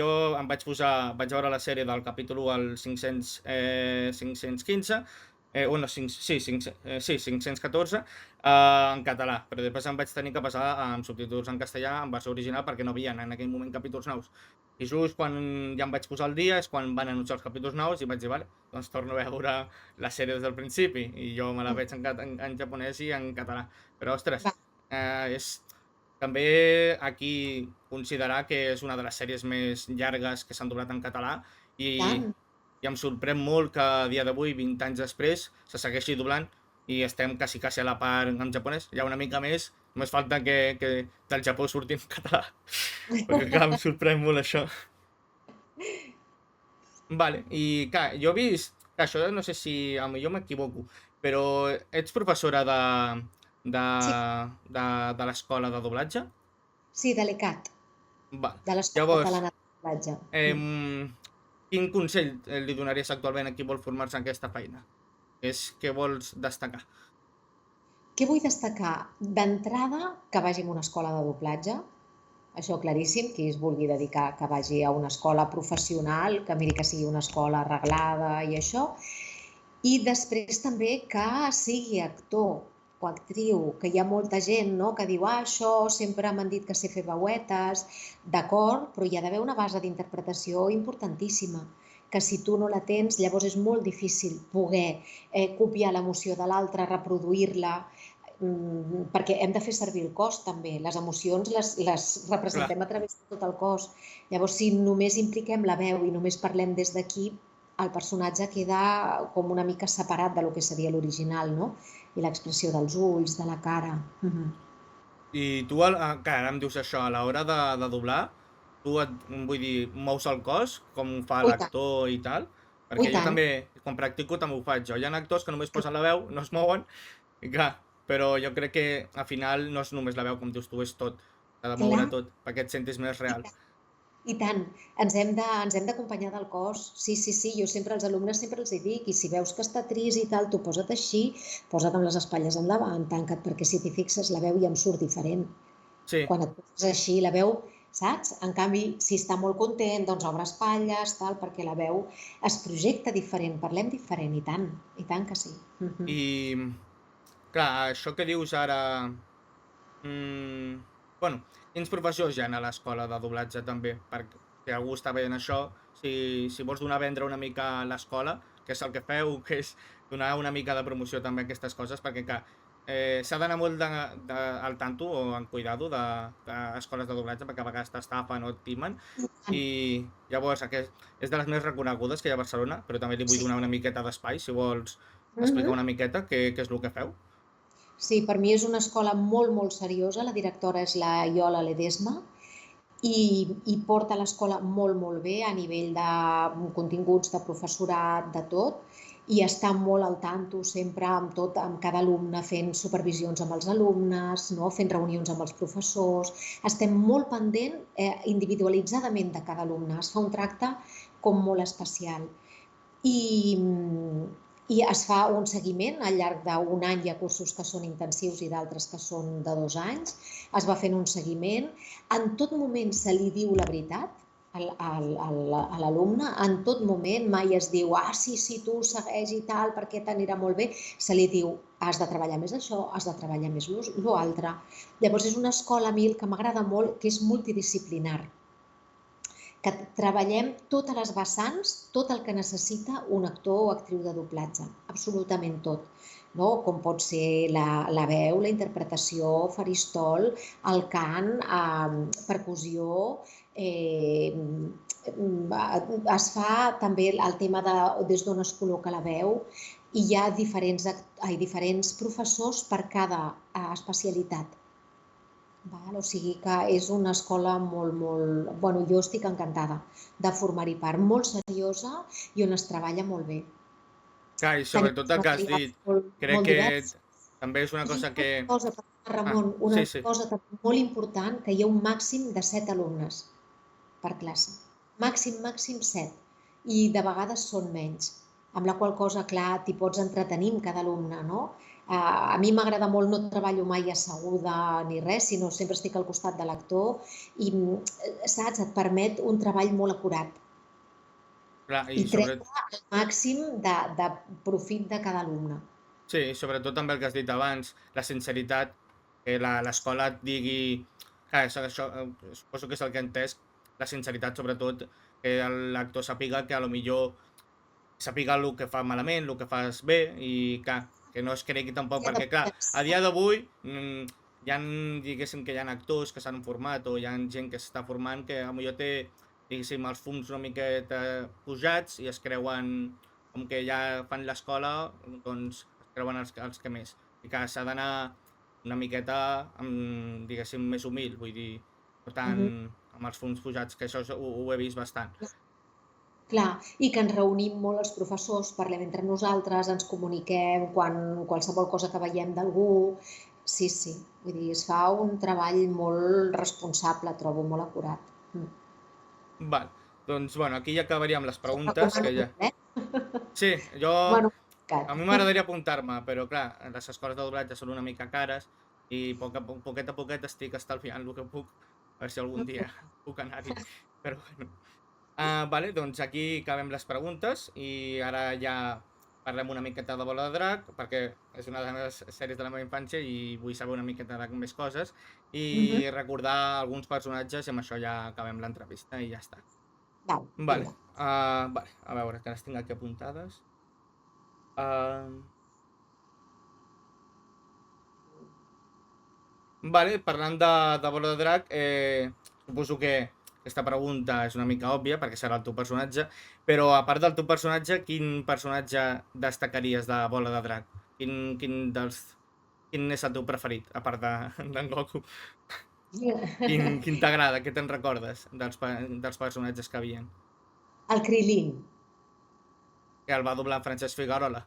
veure la sèrie del capítol 1 al 515, o no, sí, 514, en català, però després em vaig tenir que passar amb subtítols en castellà en versió original perquè no havia en aquell moment capítols nous. I just quan ja em vaig posar al dia és quan van anunciar els capítols nous i vaig dir, vale, doncs torno a veure la sèrie des del principi i jo me la veig en japonès i en català. Però, ostres, Va, és també aquí considerar que és una de les sèries més llargues que s'han doblat en català i tant. i em sorprèn molt que a dia d'avui, 20 anys després, se segueixi doblant i estem quasi a la part en japonès. Hi ha una mica més, només falta que del Japó surti en català, perquè clar, em sorprèn molt això. Vale, i clar, jo he vist, que això no sé si a millor m'equivoco, però ets professora de, Sí, de l'escola de doblatge? sí, de l'ECAT, Vale. de l'Escola Llavors, Catalana de Doblatge. quin consell li donaries actualment a qui vol formar-se en aquesta feina? Què vols destacar? Què vull destacar? D'entrada, que vagi a una escola de doblatge, això claríssim, qui es vulgui dedicar, que vagi a una escola professional, que miri que sigui una escola arreglada i això. I després també que sigui actor o actriu, que hi ha molta gent, no?, que diu això sempre m'han dit que sé fer veuetes, d'acord, però hi ha d'haver una base d'interpretació importantíssima, que si tu no la tens, llavors és molt difícil poder copiar l'emoció de l'altre, reproduir-la, perquè hem de fer servir el cos també. Les emocions les Clar. representem a través de tot el cos. Llavors, si només impliquem la veu i només parlem des d'aquí, el personatge queda com una mica separat de lo que seria l'original, no? I l'expressió dels ulls, de la cara. I tu, que ara em dius això, a l'hora de doblar, vull dir, mous el cos, com ho fa Ui, tant, l'actor i tal? ui, Perquè jo tant. també, quan practico, també ho faig. Hi ha actors que només posen la veu, no es mouen, i clar, però jo crec que al final no és només la veu, com dius tu, és tot. S'ha de moure Clar, tot, perquè et sentis més i real. tant. I tant, ens hem d'acompanyar del cos. Sí, sí, sí, jo sempre als alumnes sempre els hi dic, i si veus que està trist i tal, tu posa't així, posa't amb les espatlles endavant, tanca't, perquè si t'hi fixes la veu ja em surt diferent. Sí, Quan et poses així, la veu, saps? En canvi, si està molt content, doncs obre espatlles, tal, perquè la veu es projecta diferent, parlem diferent, i tant que sí. i clar, això que dius ara, bueno, quins professors hi ha a l'escola de doblatge també? Perquè si algú està veient això, si vols donar a vendre una mica l'escola, que és el que feu, que és donar una mica de promoció també a aquestes coses, perquè clar, s'ha d'anar molt al tanto o en cuidado d'escoles de doblatge, perquè a vegades t'estafen o et timen, i llavors és de les més reconegudes que hi ha a Barcelona, però també li vull Sí. donar una miqueta d'espai, si vols explicar Mhm. una miqueta què és el que feu. Sí, per mi és una escola molt, molt seriosa. La directora és la Iola Ledesma i porta l'escola molt, molt bé a nivell de continguts, de professorat, de tot, i està molt al tanto sempre amb tot, amb cada alumne, fent supervisions amb els alumnes, no? Fent reunions amb els professors. Estem molt pendent individualitzadament de cada alumne. Es fa un tracte com molt especial. I es fa un seguiment al llarg d'un any. Hi ha cursos que són intensius i d'altres que són de 2 anys. Es va fent un seguiment. En tot moment se li diu la veritat a l'alumne, en tot moment. Mai es diu, sí, sí, tu segueix i tal, perquè t'anirà molt bé. Se li diu, has de treballar més això, has de treballar més l'altre. Llavors és una escola a mi el que m'agrada molt, que és multidisciplinar, que treballem totes les vessants, tot el que necessita un actor o actriu de doblatge, absolutament tot, no? Com pot ser la veu, la interpretació, faristol, el cant, percussió, es fa també el tema de des d'on es col·loca la veu, i hi ha diferents professors per cada especialitat. O sigui que és una escola molt, molt... Bueno, jo estic encantada de formar-hi part, molt seriosa i on es treballa molt bé. Clar, i Tenim sobretot uns el que has materials dit, molt, crec molt que diversos. també és una I cosa una que... cosa, Ramon, una Sí, sí. cosa també molt important, que hi ha un màxim de 7 alumnes per classe. Màxim, màxim 7. I de vegades són menys. Amb la qual cosa, clar, t'hi pots entretenir amb cada alumne, no? A mi m'agrada molt, no treballo mai asseguda ni res, sinó sempre estic al costat de l'actor i, saps, et permet un treball molt acurat Clar, i treure el màxim de profit de cada alumne. sí, sobretot també el que has dit abans, la sinceritat, que l'escola et digui... Clar, això suposo que és el que he entès, la sinceritat sobretot, que l'actor sàpiga que a lo millor sàpiga el que fa malament, el que fas bé, i clar, que no es cregui tampoc, perquè clar, a dia d'avui hi ha, diguéssim, que hi ha actors que s'han format o hi ha gent que s'està formant que a lo millor té, diguéssim, els fums una miqueta pujats i es creuen com que ja fan l'escola, doncs es creuen els que més. I que s'ha d'anar una miqueta, diguéssim, més humil, vull dir, no tant amb els fums pujats, que això ho he vist bastant. Clar, i que ens reunim molt els professors, parlem entre nosaltres, ens comuniquem qualsevol cosa que veiem d'algú. Sí, sí, vull dir, es fa un treball molt responsable, trobo, molt acurat. Val, doncs bueno, aquí ja acabaríem les Us ho preguntes, recomano que ja... molt, Sí, jo... Bueno, A mi m'agradaria apuntar-me, però clar, les escoles de doblatge són una mica cares i poquet a poquet estic estalviant el que puc, a veure si algun dia puc anar-hi, però bueno. Vale, doncs aquí acabem les preguntes i ara ja parlem una miqueta de Bola de Drac, perquè és una de les meves sèries de la meva infància i vull saber una miqueta de més coses i recordar alguns personatges i amb això ja acabem l'entrevista i ja està. Val, Vale, vinga. vale, a veure, que les tinc aquí apuntades. Uh, Vale, parlant de Bola de Drac, suposo que aquesta pregunta és una mica òbvia perquè serà el teu personatge, però a part del teu personatge, quin personatge destacaries de Bola de Drac? Quin és el teu preferit, a part d'en Goku? Quin t'agrada, què te'n recordes dels personatges que havien? El Krilin. Que el va doblar Francesc Figuerola.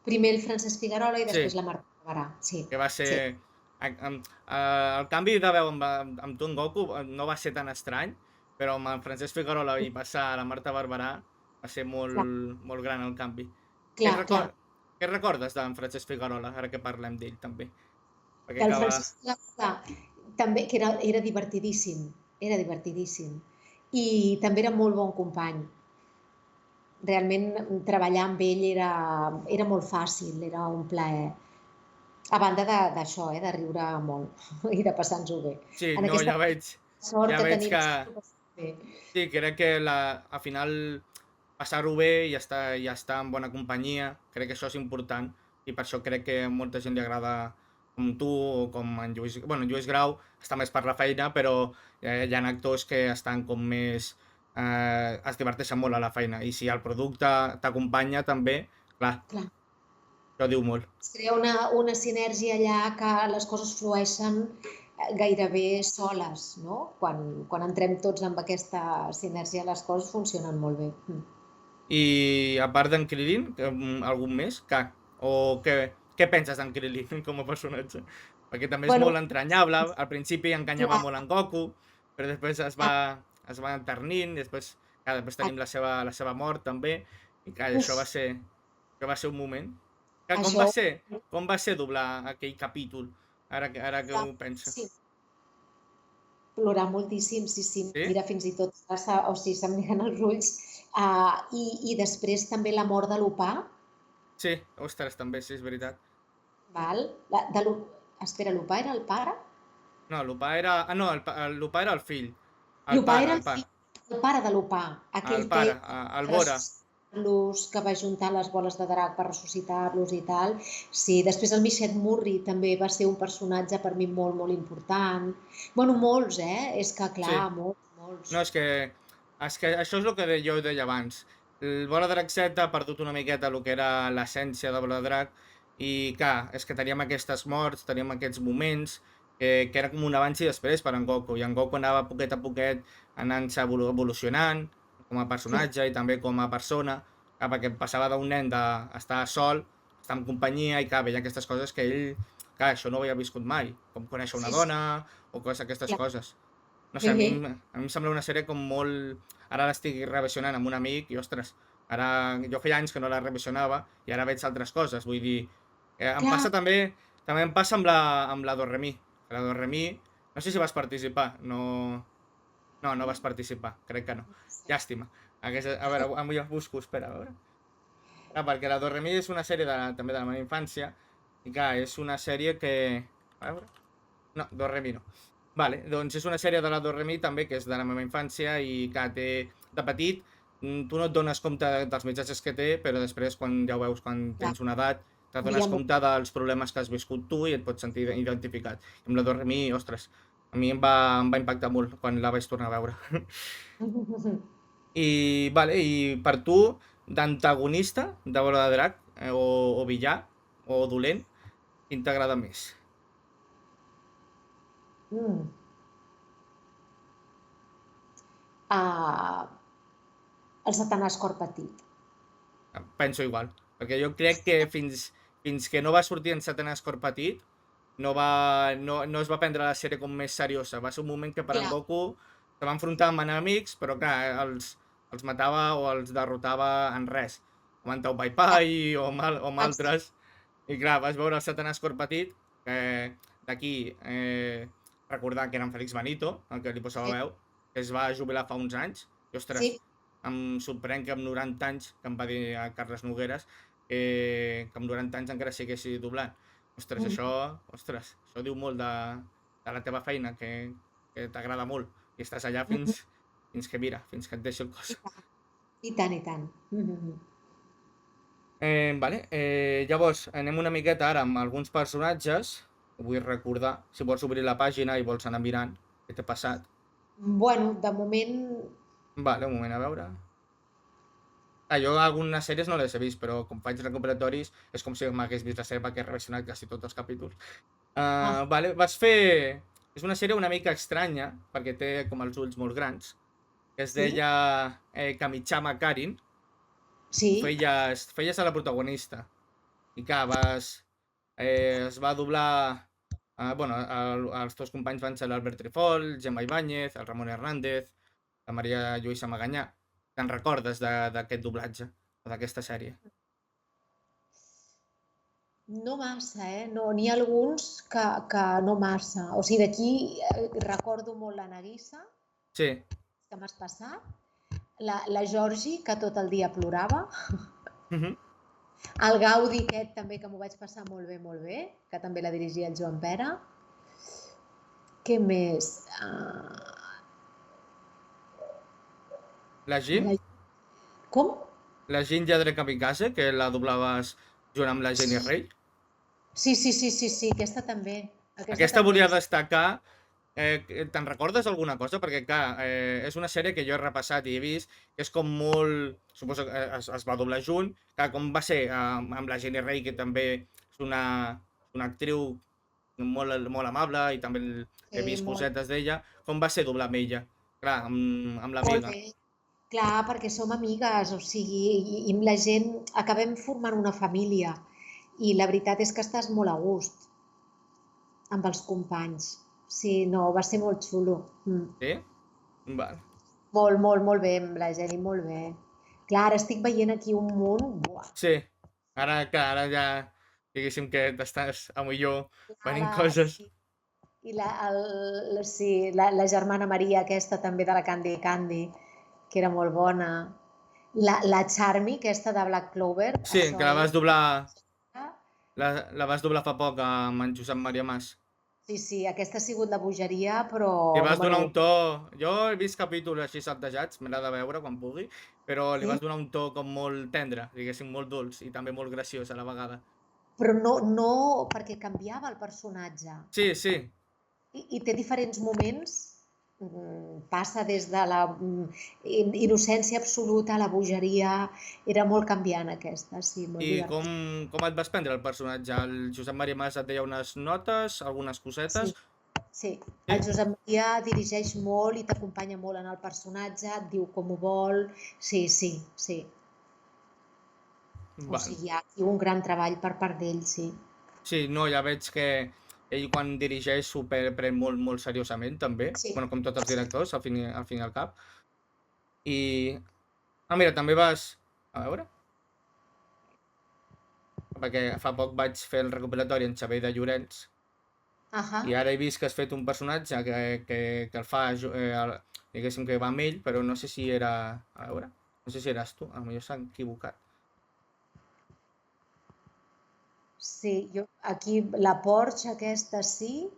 Primer el Francesc Figuerola i Sí, després la Marta Barberà. Sí, que va sí. ser... El canvi de veu amb tu en Goku no va ser tan estrany, però amb el Francesc Figuerola i passar a la Marta Barberà va ser Clar, molt gran el canvi. Què, clar, clar. què recordes d'en Francesc Figuerola, ara que parlem d'ell també? Perquè Del acaba... Francesc Plaza, també, que era divertidíssim, era divertidíssim. I també era molt bon company. Realment treballar amb ell era molt fàcil, era un plaer. A banda d'això, de riure molt i de passar-nos-ho bé. Sí, En no, aquesta sort ja que veig tenim que... sempre ho passem bé. Sí, crec que al final passar-ho bé i estar en bona companyia, crec que això és important i per això crec que a molta gent li agrada com tu o com en Lluís... Bueno, en Lluís Grau està més per la feina, però hi ha actors que estan com més... es diverteixen molt a la feina i si el producte t'acompanya també, clar, Clar, això diu molt. es crea una sinergia allà que les coses flueixen gairebé soles, no? Quan entrem tots amb aquesta sinergia, les coses funcionen molt bé. I a part d'en Krilin, algun més? O què penses d'en Krilin com a personatge? Perquè també és Bueno, molt entranyable, al principi enganyava clar, molt en Goku, però després ah, es va enternint, després ah, tenim la seva mort també, i clar, uf, això va ser un moment. Clar, això com va ser doblar aquell capítol, ara que plorar ho penso? moltíssim, plorar moltíssim, sí, sí, Sí? mira, fins i tot, o sigui, se'm miren els ulls. I després també la mort de l'Opà, Sí, ostres, també, sí, és veritat. val? De espera, l'Opà era el pare? No, l'Upà era... Ah, no, l'Upà era el fill. L'Opà era El pare. el pare de l'Opà, El aquell que pare, el va Bora. ressuscitar-los, que va juntar les boles de drac per ressuscitar-los i tal. Sí, després el Michel Murri també va ser un personatge per mi molt, molt important. Bueno, molts, És que, clar, Sí. molts, molts. No, és que això és el que jo deia abans. El Bola Drac Z ha perdut una miqueta el que era l'essència de Bola Drac i, clar, és que teníem aquestes morts, teníem aquests moments que era com un abans i després per en Goku. I en Goku anava poquet a poquet anant-se evolucionant com a Clar, personatge i també com a persona, perquè passava d'un nen d'estar sol, estar en companyia i, clar, veia aquestes coses que ell, clar, això no ho havia viscut mai, com conèixer una sí, sí, dona o coses, aquestes clar. coses. No sé, Eh, a mi em sembla una sèrie com molt... Ara l'estic revisionant amb un amic i, ostres, ara jo feia anys que no la revisionava i ara veig altres coses. Vull dir, em Clar, passa també em passa amb la Dorremi. La Dorremi, no sé si vas participar, no vas participar, crec que no. Llàstima. A veure, jo busco, espera, a veure. Perquè la Dorremi és una sèrie també de la meva infància i clar, és una sèrie que... A veure... No, Dorremi no. Vale, doncs és una sèrie de la Dorremi també, que és de la meva infància i que té de petit, tu no et dones compte dels missatges que té, però després quan ja ho veus quan clar. tens una edat, t'adones Canvia molt. compte dels problemes que has viscut tu i et pots sentir identificat. I amb la Dorremi, ostres, a mi em va impactar molt quan la vaig tornar a veure. I per tu, d'antagonista de Bola de Drac, o villà, o dolent, quin t'agrada més? Mm. Ah, el Satanàs cor petit. Penso igual, perquè jo crec que fins que no va sortir en Satanàs Cor Petit, no es va prendre la sèrie com més seriosa. Va ser un moment que per en Clar, Goku se va enfrontar amb enemics, però clar, els matava o els derrotava en res. Com en Tao Pai Pai o amb exacte. altres. I clar, vas veure el Satanàs Cor Petit, que d'aquí recordar que era en Félix Benito, el que li posava Sí, veu, que es va jubilar fa uns anys, i ostres, sí. em sorprèn que amb 90 anys, que em va dir a Carles Nogueres, que amb 90 anys encara segueixi doblant. Ostres, això diu molt de la teva feina, que t'agrada molt, i estàs allà fins que mira, fins que et deixi el I cos. tant, i tant, i tant. Vale, llavors anem una miqueta ara amb alguns personatges, vull recordar, si vols obrir la pàgina i vols anar mirant què t'he passat. Bueno, de moment, Vale, un moment, a veure. Jo algunes sèries no les he vist, però com faig recuperatoris és com si m'hagués vist la sèrie perquè he revisionat quasi tots els capítols. ah, Vale, vas fer... És una sèrie una mica estranya, perquè té com els ulls molt grans, que es sí, deia Kamichama Karin. sí, Feies a la protagonista. I clar, es va doblar... bueno, els teus companys van ser l'Albert Trifol, Gemma Ibáñez, el Ramon Hernández, la Maria Lluïsa Maganyà. Te'n recordes d'aquest doblatge o d'aquesta sèrie? No massa, no, n'hi ha alguns que no massa. O sigui, d'aquí recordo molt la Neguissa, Sí. que m'has passat, la Georgie, que tot el dia plorava, Mhm. el Gaudi aquest també, que m'ho vaig passar molt bé, que també la dirigia el Joan Pere. Què més? La Jin? Com? La Jin Lladre Kamikaze, que la doblaves junt amb la Jenny Rey. Sí, aquesta també. Aquesta volia destacar. Te'n recordes alguna cosa? Perquè, clar, és una sèrie que jo he repassat i he vist que és com molt... Suposo que es va doblar junt. Clar, com va ser amb la Jenny Rey, que també és una actriu molt amable i també he vist cosetes d'ella. Com va ser doblar amb ella? Clar, amb Molt l'amiga. bé. Clar, perquè som amigues, o sigui, i amb la gent acabem formant una família i la veritat és que estàs molt a gust amb els companys. Sí, no, va ser molt xulo. Sí? Val. Molt bé, amb la Jenny, molt bé. Clar, ara estic veient aquí un munt. Buah. Sí. Ara, clar, ara ja diguéssim que t'estàs a millor venint Ara, coses. sí. I la germana Maria aquesta també de la Candy Candy, que era molt bona. La Charmy, aquesta de Black Clover. Sí, això que la vas doblar... és... La vas doblar fa poc amb en Josep Maria Mas. Sí, aquesta ha sigut la bogeria, però... Li vas donar número un to... Jo he vist capítols així saltejats, me l'ha de veure quan pugui, però li vas donar un to com molt tendre, diguéssim, molt dolç i també molt graciós a la vegada. Però no, perquè canviava el personatge. Sí. I té diferents moments, passa des de la innocència absoluta a la bogeria, era molt canviant aquesta, sí, molt I divertit. com et vas prendre el personatge? El Josep Maria Mas et deia unes notes, algunes cosetes? Sí. El Josep Maria dirigeix molt i t'acompanya molt en el personatge, et diu com ho vol, sí. O sigui, hi ha un gran treball per part d'ell, sí. Sí, no, ja veig que ell quan dirigeix s'ho pren molt seriosament també, Sí. bueno, com tots els directors, al fin i al cap. I... mira, també vas... A veure... Perquè fa poc vaig fer el recopilatori en Xavier de Llorenç i ara he vist que has fet un personatge que el fa, diguéssim que va amb ell, però no sé si era... A veure, no sé si eres tu, potser s'han equivocat. Sí, jo aquí la Porsche aquesta sí.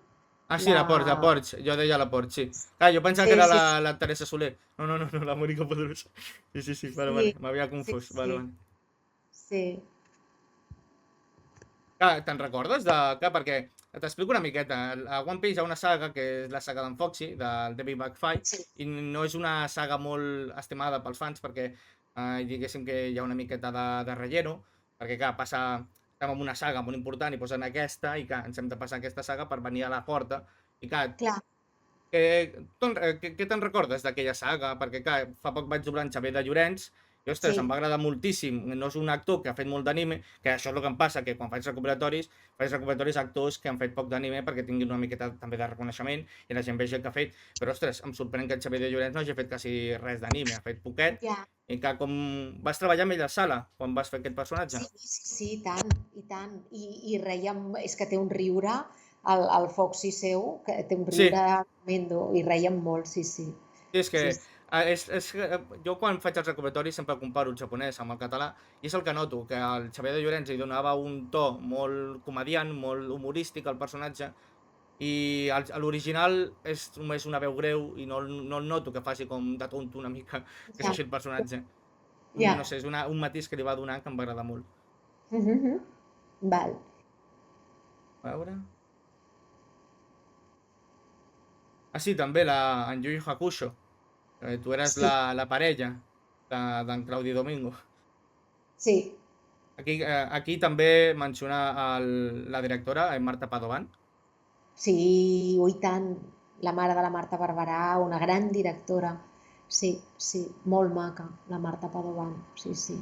Sí, la Porsche, jo deia la Porsche, sí. Clar, jo pensava que era la Teresa Soler. No, la Mónica Poderosa. Sí, vale, m'havia confós. Vale. Sí. Clar, te'n recordes de... Clar, perquè t'explico una miqueta. A One Piece hi ha una saga, que és la saga d'en Foxy, del Devil Back Fight, i no és una saga molt estimada pels fans, perquè diguéssim que hi ha una miqueta de relleno, perquè clar, estem en una saga molt important i posen aquesta, i clar, ens hem de passar aquesta saga per venir a la porta, i clar, què te'n recordes d'aquella saga? Perquè clar, fa poc vaig doblar en Xavier de Llorenç, i ostres, em va agradar moltíssim. No és un actor que ha fet molt d'anime, que això és el que em passa, que quan faig recopilatori actors que han fet poc d'anime perquè tinguin una miqueta també de reconeixement i la gent vegi el que ha fet. Però ostres, em sorprèn que el Xavier de Llorenç no hagi fet quasi res d'anime, ha fet poquet. I que com vas treballar amb ell a sala quan vas fer aquest personatge? Sí, i tant. I rèiem, és que té un riure, el Foxy seu, que té un riure tremendo, i rèiem molt, sí. Sí, és que jo quan faig els recopilatoris sempre comparo el japonès amb el català i és el que noto, que el Xavier de Llorenç li donava un to molt comediant, molt humorístic al personatge i a l'original és només una veu greu i no el noto que faci com de tonto una mica, que és així el personatge. No sé, és un matís que li va donar que em va agradar molt. Val. A veure... sí, també en Yu Yu Hakusho. Tu eres la parella d'en Claudi Domingo. Sí. Aquí també mencionar la directora, Marta Padovan. Sí, i tant. La mare de la Marta Barberà, una gran directora. Sí, molt maca, la Marta Padovan, sí.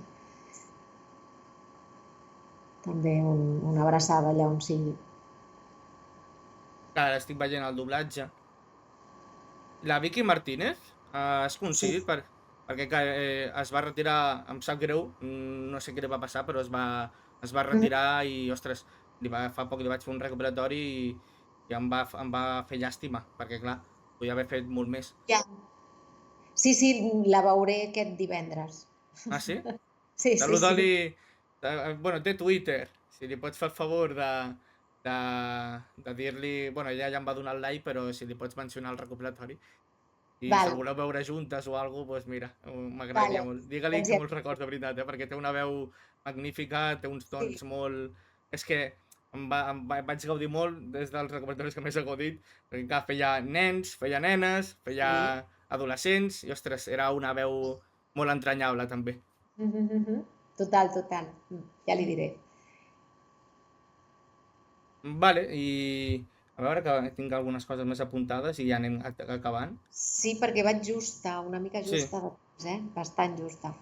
També una abraçada allà on sigui. Ara estic veient el doblatge. La Vicky Martínez, has Sí. coincidit perquè clar, es va retirar, em sap greu, no sé què li va passar, però es va Mhm. retirar i, ostres, fa poc li vaig fer un recopilatori i em va fer llàstima, perquè clar, podia haver fet molt més. Ja. Sí, sí, la veuré aquest divendres. Ah, sí? Sí, sí, sí. Saluda-li, bueno, té Twitter, si li pots fer el favor de, de dir-li, bueno, ella ja em va donar el like, però si li pots mencionar el recopilatori, i si Val, el voleu veure juntes o alguna cosa, doncs mira, m'agradaria vale. molt. Digue-li Doncs que ja molts records, de veritat, perquè té una veu magnífica, té uns sí. tons molt... És que vaig gaudir molt des dels recomanatori que més he gaudit, perquè clar, feia nens, feia nenes, feia Sí. adolescents, i ostres, era una veu molt entranyable també. Mhm, mhm. Total, total. Ja li diré. Vale, i a veure que tinc algunes coses més apuntades i ja anem acabant. Sí, perquè vaig justa, una mica Sí. justa de temps, bastant justa.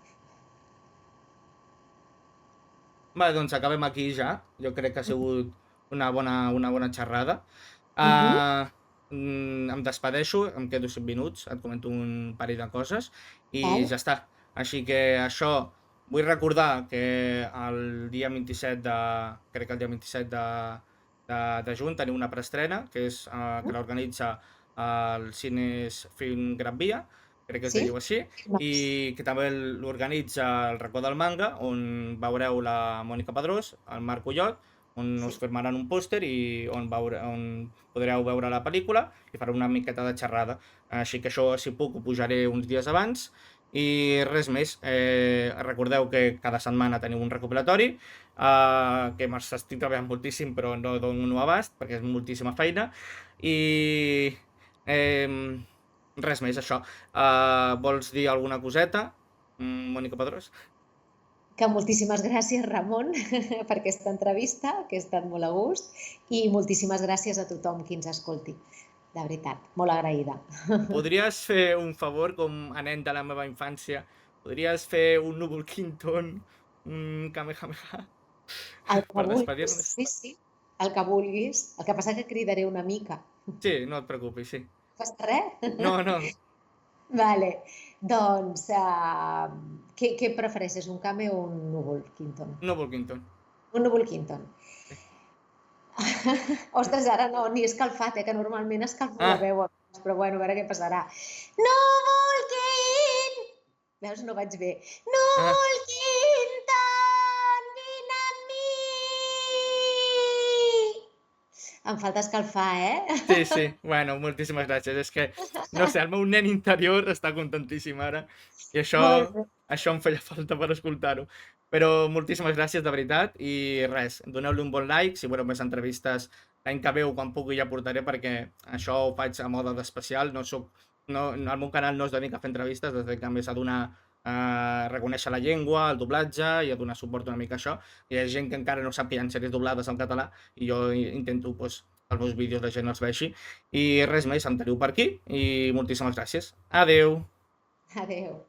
Vale, doncs acabem aquí ja. Jo crec que ha sigut una bona xerrada. Mhm. Em despedeixo, em quedo 5 minuts, et comento un parell de coses i Val? ja està. Així que això, vull recordar que el dia 27 de... crec que el dia 27 de juny tenim una preestrena, que és que Mhm. l'organitza el Cines Film Gran Via, crec que es Sí? diu així, i que també l'organitza el Racó del Manga, on veureu la Mònica Pedrós, el Marc Ullot, on us Sí. firmaran un pòster i on podreu veure la pel·lícula i faré una miqueta de xerrada. Així que això, si puc, ho pujaré uns dies abans. I res més, recordeu que cada setmana teniu un recopilatori, que m'estic treballant moltíssim però no dono abast perquè és moltíssima feina. I res més, això. Vols dir alguna coseta, Mònica Pedrós? Que moltíssimes gràcies, Ramon, per aquesta entrevista, que ha estat molt a gust, i moltíssimes gràcies a tothom qui ens escolti. De veritat, molt agraïda. Podries fer un favor com a nen de la meva infància? Podries fer un núvol Quinton, un Kamehameha El que per vulguis, despedir-nos? sí, sí, el que vulguis. El que passa que cridaré una mica. Sí, no et preocupis, sí. No passa res? No, no, Vale. Doncs, què prefereixes, un Kame o un núvol Quinton? núvol Quinton. Un núvol Quinton. Sí. Ostres, ara no, ni he escalfat, que normalment escalfo la Ah, veu, però bueno, a veure què passarà. Núvol Quint! Veus, no vaig bé. ah. Núvol Quinton, vine amb mi! Em falta escalfar, Sí, sí, bueno, moltíssimes gràcies. És que, no sé, el meu nen interior està contentíssim ara i Molt bé. això em feia falta per escoltar-ho. Però moltíssimes gràcies, de veritat, i res, doneu-li un bon like, si voleu més entrevistes l'any que ve o quan pugui ja portaré, perquè això ho faig a mode d'especial, el meu canal no es dedica a fer entrevistes, es dedica més a donar, a reconèixer la llengua, el doblatge i a donar suport una mica a això. Hi ha gent que encara no sap que hi ha sèries doblades en català i jo intento, doncs, els meus vídeos la gent els vegi. I res més, em teniu per aquí i moltíssimes gràcies. Adeu! Adéu.